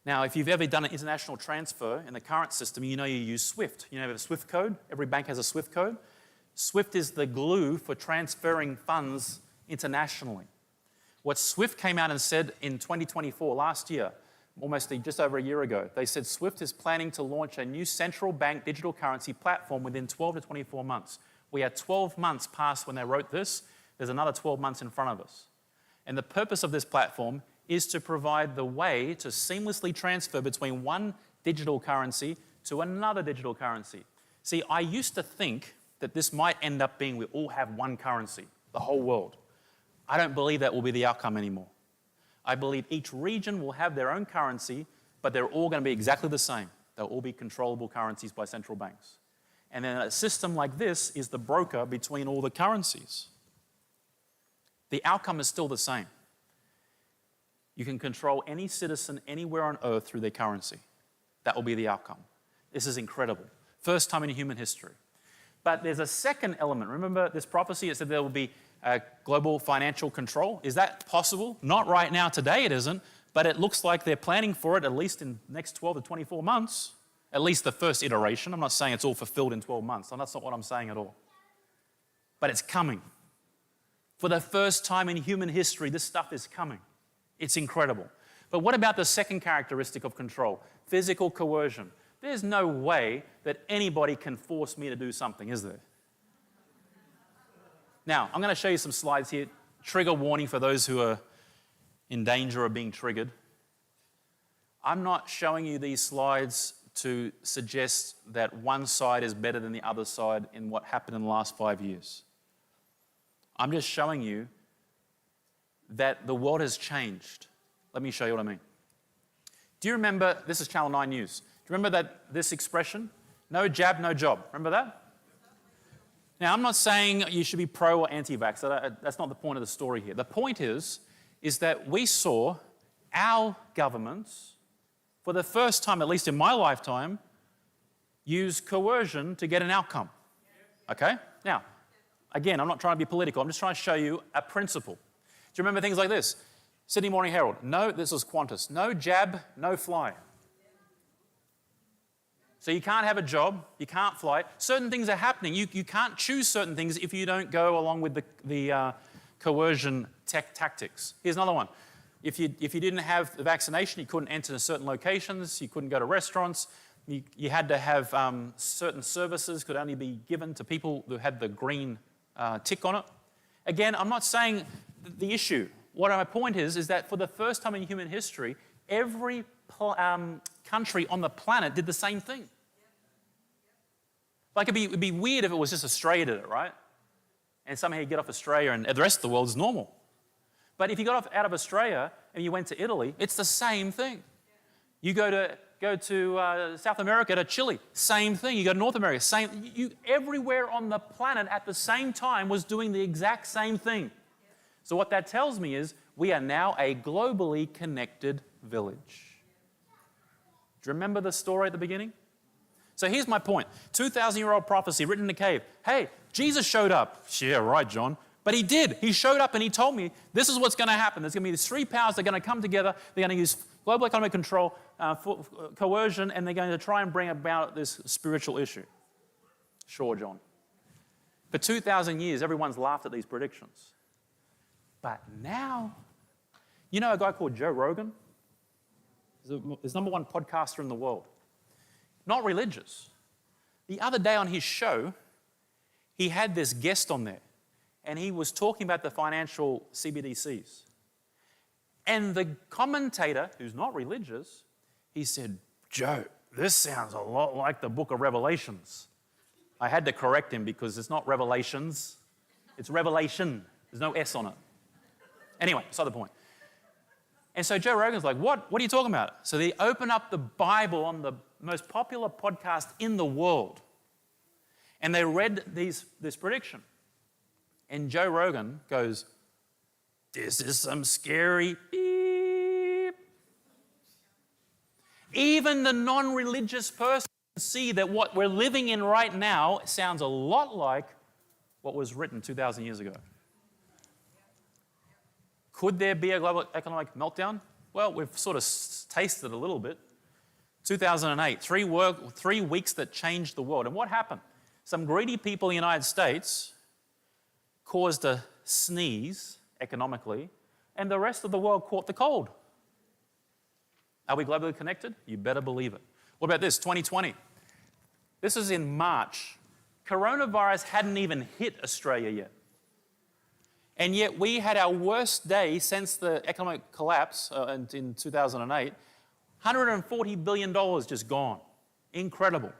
Now, if you've ever done an international transfer in the current system, you know you use SWIFT. You know, a SWIFT code. Every bank has a SWIFT code. SWIFT is the glue for transferring funds internationally. What SWIFT came out and said in 2024, last year, almost just over a year ago, they said SWIFT is planning to launch a new central bank digital currency platform within 12 to 24 months. We are 12 months past when they wrote this. There's another 12 months in front of us. And the purpose of this platform is to provide the way to seamlessly transfer between one digital currency to another digital currency. See, I used to think that this might end up being we all have one currency, the whole world. I don't believe that will be the outcome anymore. I believe each region will have their own currency, but they're all going to be exactly the same. They'll all be controllable currencies by central banks. And then a system like this is the broker between all the currencies. The outcome is still the same. You can control any citizen anywhere on earth through their currency. That will be the outcome. This is incredible. First time in human history. But there's a second element. Remember this prophecy? It said there will be global financial control. Is that possible? Not right now, today it isn't, but it looks like they're planning for it at least in the next 12 to 24 months. At least the first iteration. I'm not saying it's all fulfilled in 12 months, and that's not what I'm saying at all. But it's coming. For the first time in human history, this stuff is coming. It's incredible. But what about the second characteristic of control? Physical coercion. There's no way that anybody can force me to do something, is there? Now, I'm going to show you some slides here. Trigger warning for those who are in danger of being triggered. I'm not showing you these slides to suggest that one side is better than the other side in what happened in the last 5 years. I'm just showing you that the world has changed. Let me show you what I mean. Do you remember, this is Channel 9 News. Do you remember this expression? No jab, no job. Remember that? Now, I'm not saying you should be pro or anti-vax. That's not the point of the story here. The point is that we saw our governments, for the first time, at least in my lifetime, use coercion to get an outcome. Okay? Now, again, I'm not trying to be political. I'm just trying to show you a principle. Do you remember things like this? Sydney Morning Herald. No, this was Qantas. No jab, no fly. So you can't have a job, you can't fly. Certain things are happening. You can't choose certain things if you don't go along with the coercion tactics. Here's another one. If you didn't have the vaccination, you couldn't enter certain locations, you couldn't go to restaurants, you had to have certain services could only be given to people who had the green tick on it. Again, I'm not saying the issue. What my point is that for the first time in human history, every country on the planet did the same thing. Like it'd be weird if it was just Australia did it, right? And somehow you get off Australia and the rest of the world is normal. But if you got out of Australia and you went to Italy, it's the same thing. You go to South America, to Chile, same thing. You go to North America, same. Everywhere on the planet at the same time was doing the exact same thing. So what that tells me is we are now a globally connected village. Do you remember the story at the beginning? So here's my point. 2,000-year-old prophecy written in a cave. Hey, Jesus showed up. Yeah, right, John. But he did. He showed up and he told me this is what's going to happen. There's going to be these three powers. They're going to come together. They're going to use global economic control, coercion, and they're going to try and bring about this spiritual issue. Sure, John. For 2,000 years, everyone's laughed at these predictions. But now, you know a guy called Joe Rogan? He's the #1 podcaster in the world. Not religious. The other day on his show, he had this guest on there, and he was talking about the financial CBDCs. And the commentator, who's not religious, he said, Joe, this sounds a lot like the book of Revelations. I had to correct him because it's not Revelations, it's Revelation. There's no S on it. Anyway, beside the point. And so Joe Rogan's like, what are you talking about? So they open up the Bible on the most popular podcast in the world. And they read this prediction. And Joe Rogan goes, this is some scary beep. Even the non-religious person can see that what we're living in right now sounds a lot like what was written 2,000 years ago. Could there be a global economic meltdown? Well, we've sort of tasted a little bit. 2008, 3 weeks that changed the world. And what happened? Some greedy people in the United States caused a sneeze economically, and the rest of the world caught the cold. Are we globally connected? You better believe it. What about this, 2020? This is in March. Coronavirus hadn't even hit Australia yet. And yet we had our worst day since the economic collapse in 2008. $140 billion just gone. Incredible.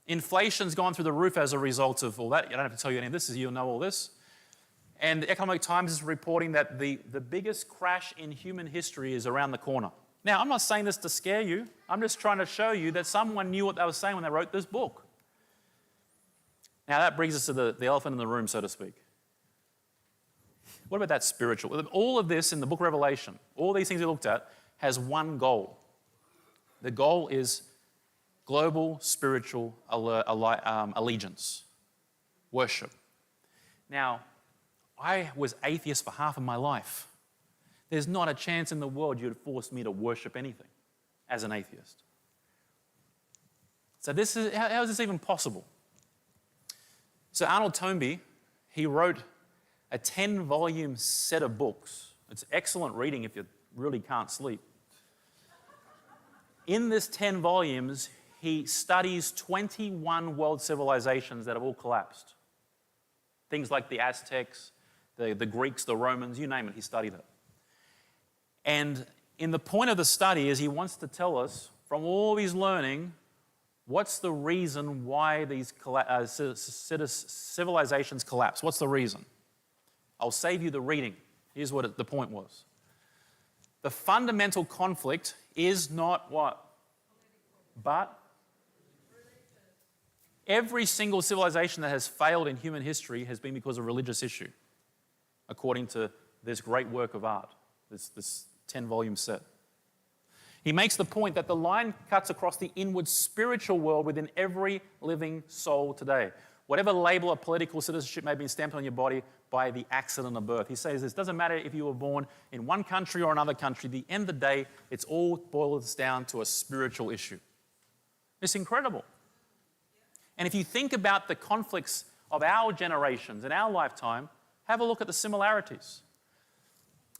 Inflation's gone through the roof as a result of all that. I don't have to tell you any of this, you'll know all this. And the Economic Times is reporting that the biggest crash in human history is around the corner. Now, I'm not saying this to scare you. I'm just trying to show you that someone knew what they were saying when they wrote this book. Now, that brings us to the elephant in the room, so to speak. What about that spiritual? All of this in the book of Revelation, all these things we looked at, has one goal. The goal is global spiritual allegiance, worship. Now, I was atheist for half of my life. There's not a chance in the world you'd force me to worship anything as an atheist. So how is this even possible? So Arnold Toynbee, he wrote a 10-volume set of books. It's excellent reading if you really can't sleep. In this 10 volumes, he studies 21 world civilizations that have all collapsed. Things like the Aztecs, the Greeks, the Romans, you name it, he studied it. And in the point of the study is he wants to tell us, from all his learning, what's the reason why these civilizations collapse? What's the reason? I'll save you the reading. Here's what the point was. The fundamental conflict is not what? But every single civilization that has failed in human history has been because of a religious issue, according to this great work of art, this 10-volume set. He makes the point that the line cuts across the inward spiritual world within every living soul today. Whatever label of political citizenship may be stamped on your body by the accident of birth. He says this doesn't matter if you were born in one country or another country. At the end of the day, it's all boils down to a spiritual issue. It's incredible. And if you think about the conflicts of our generations and our lifetime, have a look at the similarities.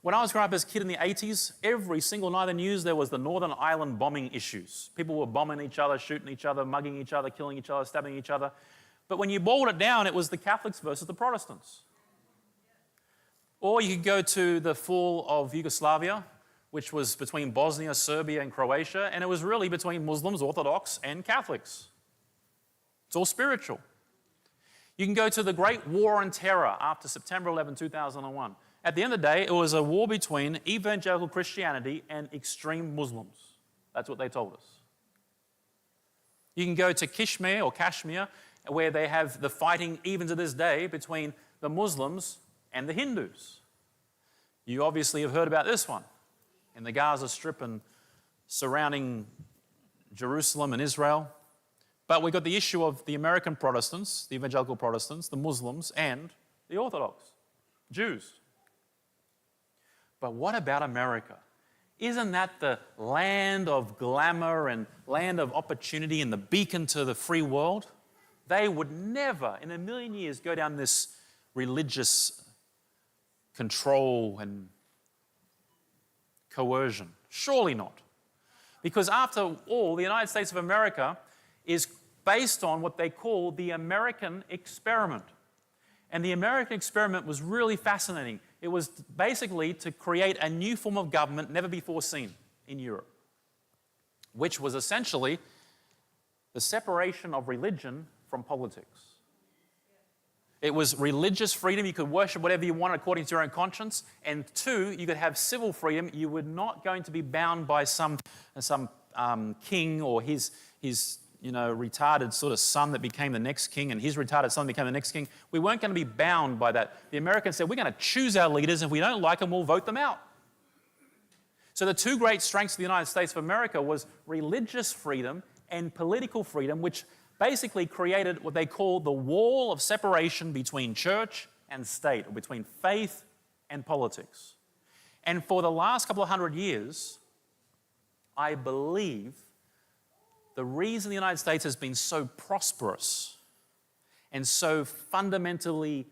When I was growing up as a kid in the 80s, every single night in the news there was the Northern Ireland bombing issues. People were bombing each other, shooting each other, mugging each other, killing each other, stabbing each other. But when you boiled it down, it was the Catholics versus the Protestants. Or you could go to the fall of Yugoslavia, which was between Bosnia, Serbia, and Croatia, and it was really between Muslims, Orthodox, and Catholics. It's all spiritual. You can go to the Great War on Terror after September 11, 2001. At the end of the day, it was a war between evangelical Christianity and extreme Muslims. That's what they told us. You can go to Kashmir, where they have the fighting even to this day between the Muslims and the Hindus. You obviously have heard about this one in the Gaza Strip and surrounding Jerusalem and Israel. But we've got the issue of the American Protestants, the evangelical Protestants, the Muslims, and the Orthodox, Jews. But what about America? Isn't that the land of glamour and land of opportunity and the beacon to the free world? They would never in a million years go down this religious control and coercion. Surely not. Because after all, the United States of America is based on what they call the American experiment. And the American experiment was really fascinating. It was basically to create a new form of government never before seen in Europe, which was essentially the separation of religion from politics. It was religious freedom. You could worship whatever you wanted according to your own conscience. And two, you could have civil freedom. You were not going to be bound by some king or his retarded sort of son that became the next king, and his retarded son became the next king. We weren't going to be bound by that. The Americans said, we're going to choose our leaders, and if we don't like them, we'll vote them out. So the two great strengths of the United States of America was religious freedom and political freedom, which basically created what they call the wall of separation between church and state, or between faith and politics. And for the last couple of hundred years, I believe the reason the United States has been so prosperous and so fundamentally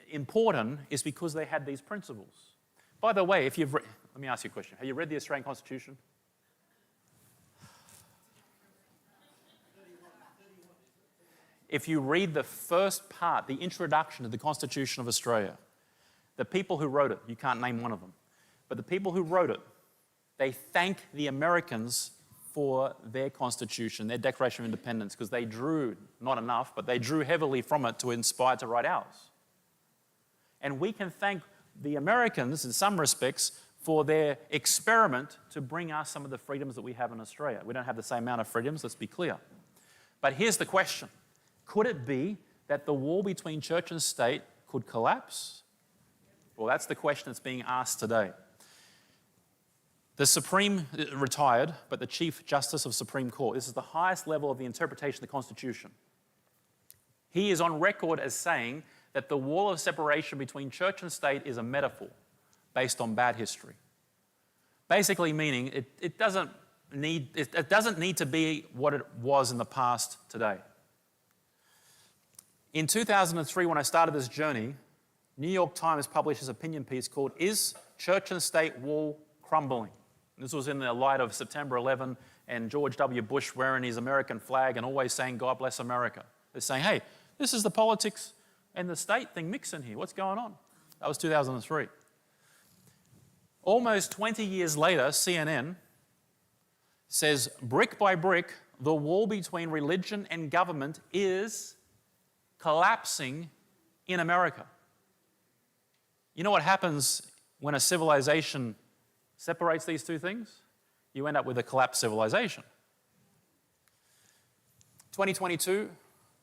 important is because they had these principles. By the way, let me ask you a question. Have you read the Australian Constitution? If you read the first part, the introduction to the Constitution of Australia, the people who wrote it, you can't name one of them, but the people who wrote it, they thank the Americans for their Constitution, their Declaration of Independence, because they drew, not enough, but they drew heavily from it to inspire to write ours. And we can thank the Americans, in some respects, for their experiment to bring us some of the freedoms that we have in Australia. We don't have the same amount of freedoms, let's be clear. But here's the question. Could it be that the wall between church and state could collapse? Well, that's the question that's being asked today. The Supreme retired, but the Chief Justice of Supreme Court, this is the highest level of the interpretation of the Constitution. He is on record as saying that the wall of separation between church and state is a metaphor based on bad history. Basically meaning it doesn't need to be what it was in the past today. In 2003, when I started this journey, New York Times published this opinion piece called "Is Church and State Wall Crumbling?" This was in the light of September 11 and George W. Bush wearing his American flag and always saying, "God bless America." They're saying, hey, this is the politics and the state thing mixing here. What's going on? That was 2003. Almost 20 years later, CNN says, brick by brick, the wall between religion and government is collapsing in America. You know what happens when a civilization separates these two things? You end up with a collapsed civilization. 2022,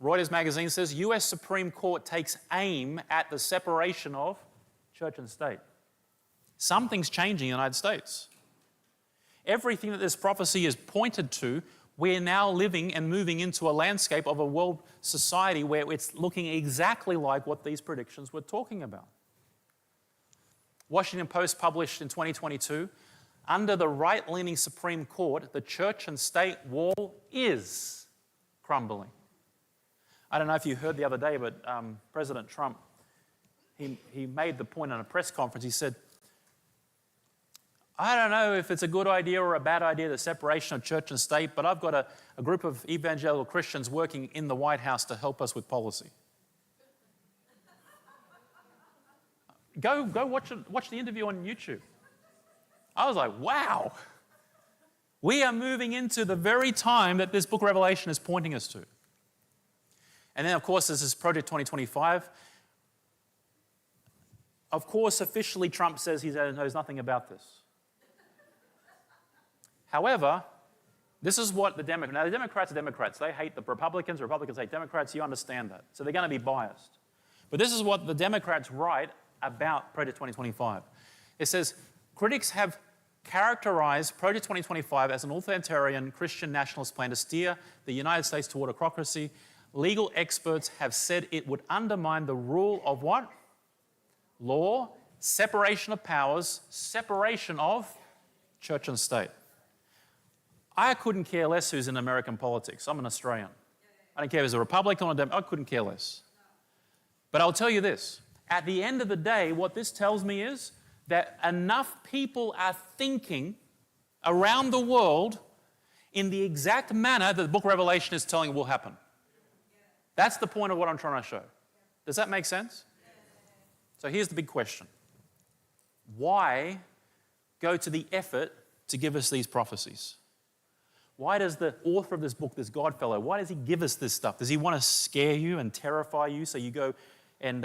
Reuters magazine says, US Supreme Court takes aim at the separation of church and state. Something's changing in the United States. Everything that this prophecy is pointed to, we're now living and moving into a landscape of a world society where it's looking exactly like what these predictions were talking about. Washington Post published in 2022, under the right-leaning Supreme Court, the church and state wall is crumbling. I don't know if you heard the other day, but President Trump, he made the point in a press conference. He said, I don't know if it's a good idea or a bad idea, the separation of church and state, but I've got a group of evangelical Christians working in the White House to help us with policy. Go watch the interview on YouTube. I was like, wow. We are moving into the very time that this book of Revelation is pointing us to. And then, of course, there's this Project 2025. Of course, officially, Trump says he knows nothing about this. However, this is what the Democrats... Now, the Democrats are Democrats. They hate the Republicans. Republicans hate Democrats. You understand that. So they're going to be biased. But this is what the Democrats write about Project 2025. It says, critics have characterized Project 2025 as an authoritarian Christian nationalist plan to steer the United States toward autocracy. Legal experts have said it would undermine the rule of what? Law, separation of powers, separation of church and state. I couldn't care less who's in American politics. I'm an Australian. I don't care if it's a Republican or a Democrat. I couldn't care less. But I'll tell you this. At the end of the day, what this tells me is that enough people are thinking around the world in the exact manner that the book of Revelation is telling will happen. That's the point of what I'm trying to show. Does that make sense? So here's the big question. Why go to the effort to give us these prophecies? Why does the author of this book, this Godfellow, why does he give us this stuff? Does he want to scare you and terrify you so you go and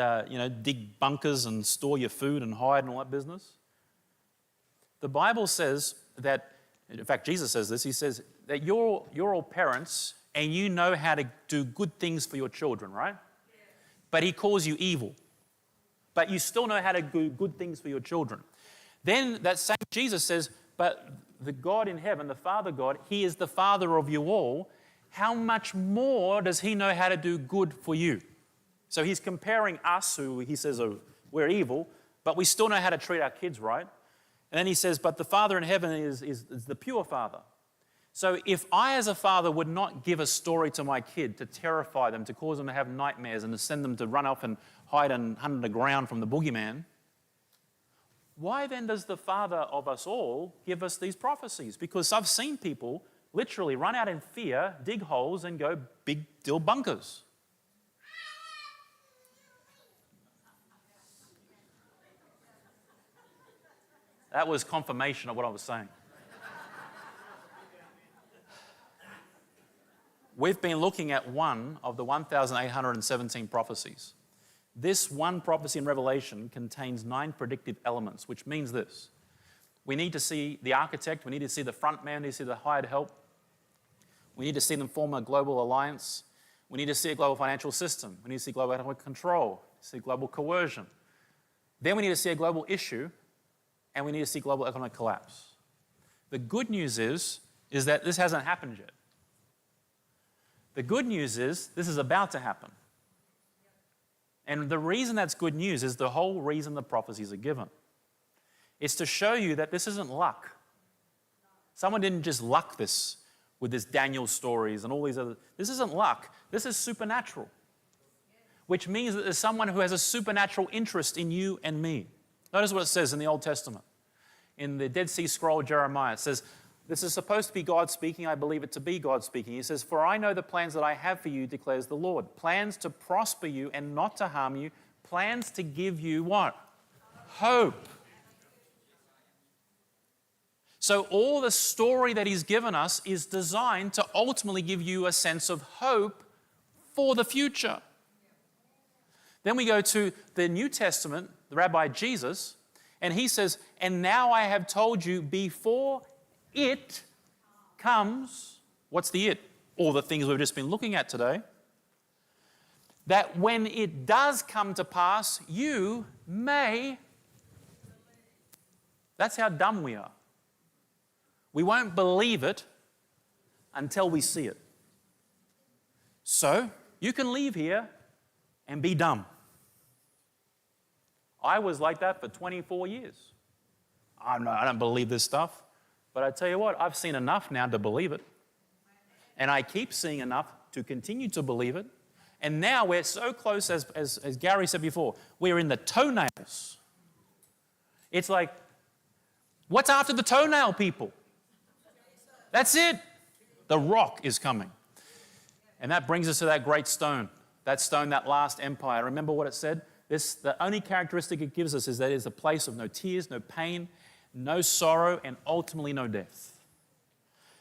dig bunkers and store your food and hide and all that business? The Bible says that, in fact, Jesus says this, he says that you're all parents and you know how to do good things for your children, right? Yeah. But he calls you evil. But you still know how to do good things for your children. Then that same Jesus says, but the God in heaven, the Father God, he is the Father of you all. How much more does he know how to do good for you? So he's comparing us, who he says we're evil, but we still know how to treat our kids right. And then he says, but the Father in heaven is the pure Father. So if I as a father would not give a story to my kid to terrify them, to cause them to have nightmares and to send them to run off and hide under the ground from the boogeyman, why then does the Father of us all give us these prophecies? Because I've seen people literally run out in fear, dig holes and go big deal bunkers. That was confirmation of what I was saying. We've been looking at one of the 1,817 prophecies. This one prophecy in Revelation contains 9 predictive elements, which means this. We need to see the architect, we need to see the front man, we need to see the hired help. We need to see them form a global alliance. We need to see a global financial system. We need to see global economic control, see global coercion. Then we need to see a global issue, and we need to see global economic collapse. The good news is that this hasn't happened yet. The good news is this is about to happen. And the reason that's good news is the whole reason the prophecies are given. It's to show you that this isn't luck. Someone didn't just luck this with this Daniel stories and all these other... This isn't luck. This is supernatural. which means that there's someone who has a supernatural interest in you and me. Notice what it says in the Old Testament. In the Dead Sea Scroll, Jeremiah, it says, this is supposed to be God speaking. I believe it to be God speaking. He says, for I know the plans that I have for you, declares the Lord. Plans to prosper you and not to harm you. Plans to give you what? Hope. So all the story that he's given us is designed to ultimately give you a sense of hope for the future. Then we go to the New Testament, the Rabbi Jesus, and he says, and now I have told you before it comes, what's the it? All the things we've just been looking at today, that when it does come to pass, you may. That's how dumb we are. We won't believe it until we see it. So, you can leave here and be dumb. I was like that for 24 years. I don't believe this stuff. But I tell you what, I've seen enough now to believe it. And I keep seeing enough to continue to believe it. And now we're so close, as Gary said before, we're in the toenails. It's like, what's after the toenail, people? That's it. The rock is coming. And that brings us to that great stone, that last empire. Remember what it said? The only characteristic it gives us is that it is a place of no tears, no pain, no sorrow, and ultimately no death.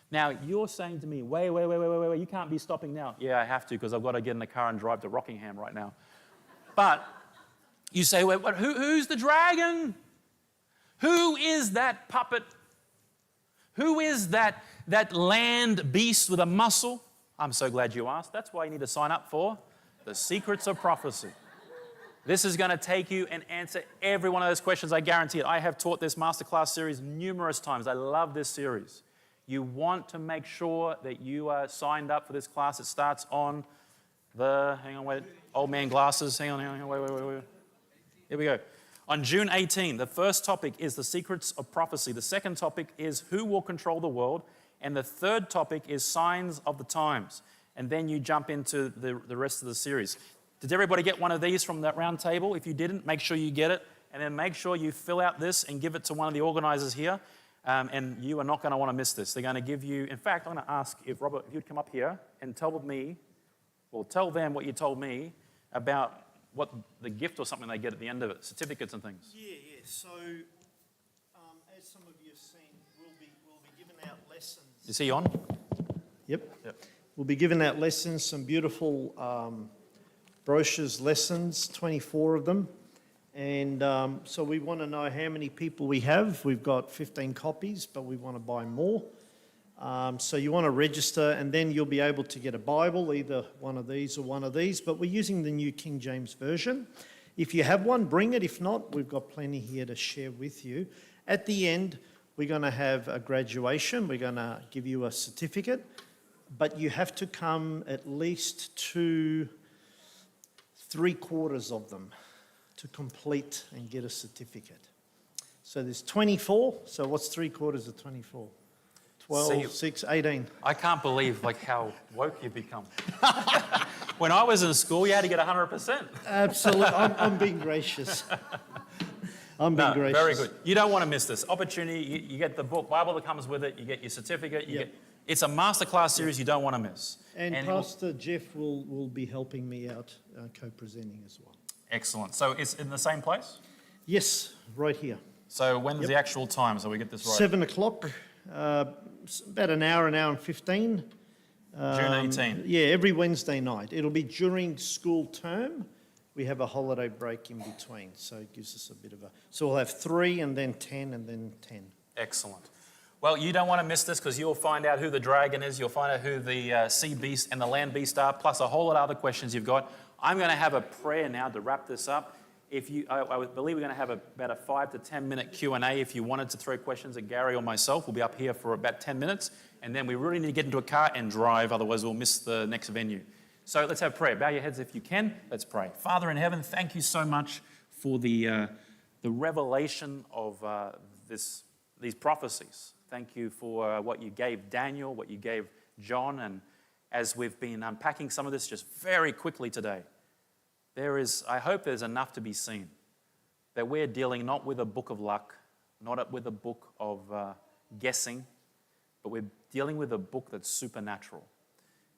Now, you're saying to me, wait, you can't be stopping now. Yeah, I have to because I've got to get in the car and drive to Rockingham right now. But you say, wait, who's the dragon? Who is that puppet? Who is that land beast with a muscle? I'm so glad you asked. That's why you need to sign up for the Secrets of Prophecy. This is going to take you and answer every one of those questions, I guarantee it. I have taught this masterclass series numerous times. I love this series. You want to make sure that you are signed up for this class. It starts on old man glasses. Hang on, wait. Here we go. On June 18, the first topic is the Secrets of Prophecy. The second topic is who will control the world. And the third topic is signs of the times. And then you jump into the rest of the series. Did everybody get one of these from that round table? If you didn't, make sure you get it. And then make sure you fill out this and give it to one of the organizers here. And you are not going to want to miss this. They're going to give you, in fact, I'm going to ask if Robert, if you'd come up here and tell them what you told me about what the gift or something they get at the end of it, certificates and things. Yeah. So, as some of you have seen, we'll be giving out lessons. Is he on? Yep. We'll be giving out lessons, some beautiful brochures, lessons, 24 of them. And so we want to know how many people we have. We've got 15 copies, but we want to buy more. So you want to register, and then you'll be able to get a Bible, either one of these or one of these. But we're using the New King James Version. If you have one, bring it. If not, we've got plenty here to share with you. At the end, we're going to have a graduation. We're going to give you a certificate. But you have to come at least to 3/4 of them to complete and get a certificate. So there's 24. So what's 3/4 of 24? 12, 6, 18. I can't believe how woke you've become. When I was in school, you had to get 100%. Absolutely. I'm being gracious. I'm being gracious. Very good. You don't want to miss this opportunity. You get the book, Bible that comes with it. You get your certificate. It's a masterclass series you don't want to miss. And Pastor Jeff will be helping me out co-presenting as well. Excellent. So it's in the same place? Yes, right here. So when's the actual time so we get this right? 7 o'clock, about an hour and 15. June 18. Yeah, every Wednesday night. It'll be during school term. We have a holiday break in between, so it gives us a bit of a... So we'll have 3 and then 10 and then 10. Excellent. Well, you don't want to miss this because you'll find out who the dragon is, you'll find out who the sea beast and the land beast are, plus a whole lot of other questions you've got. I'm going to have a prayer now to wrap this up. I believe we're going to have about a 5 to 10 minute Q&A. If you wanted to throw questions at Gary or myself, we'll be up here for about 10 minutes. And then we really need to get into a car and drive, otherwise we'll miss the next venue. So let's have prayer. Bow your heads if you can. Let's pray. Father in heaven, thank you so much for the revelation of these prophecies. Thank you for what you gave Daniel, what you gave John, and as we've been unpacking some of this just very quickly today, I hope there's enough to be seen. That we're dealing not with a book of luck, not with a book of guessing, but we're dealing with a book that's supernatural.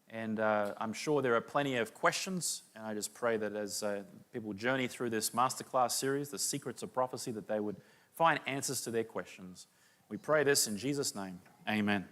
And I'm sure there are plenty of questions, and I just pray that as people journey through this masterclass series, The Secrets of Prophecy, that they would find answers to their questions. We pray this in Jesus' name. Amen.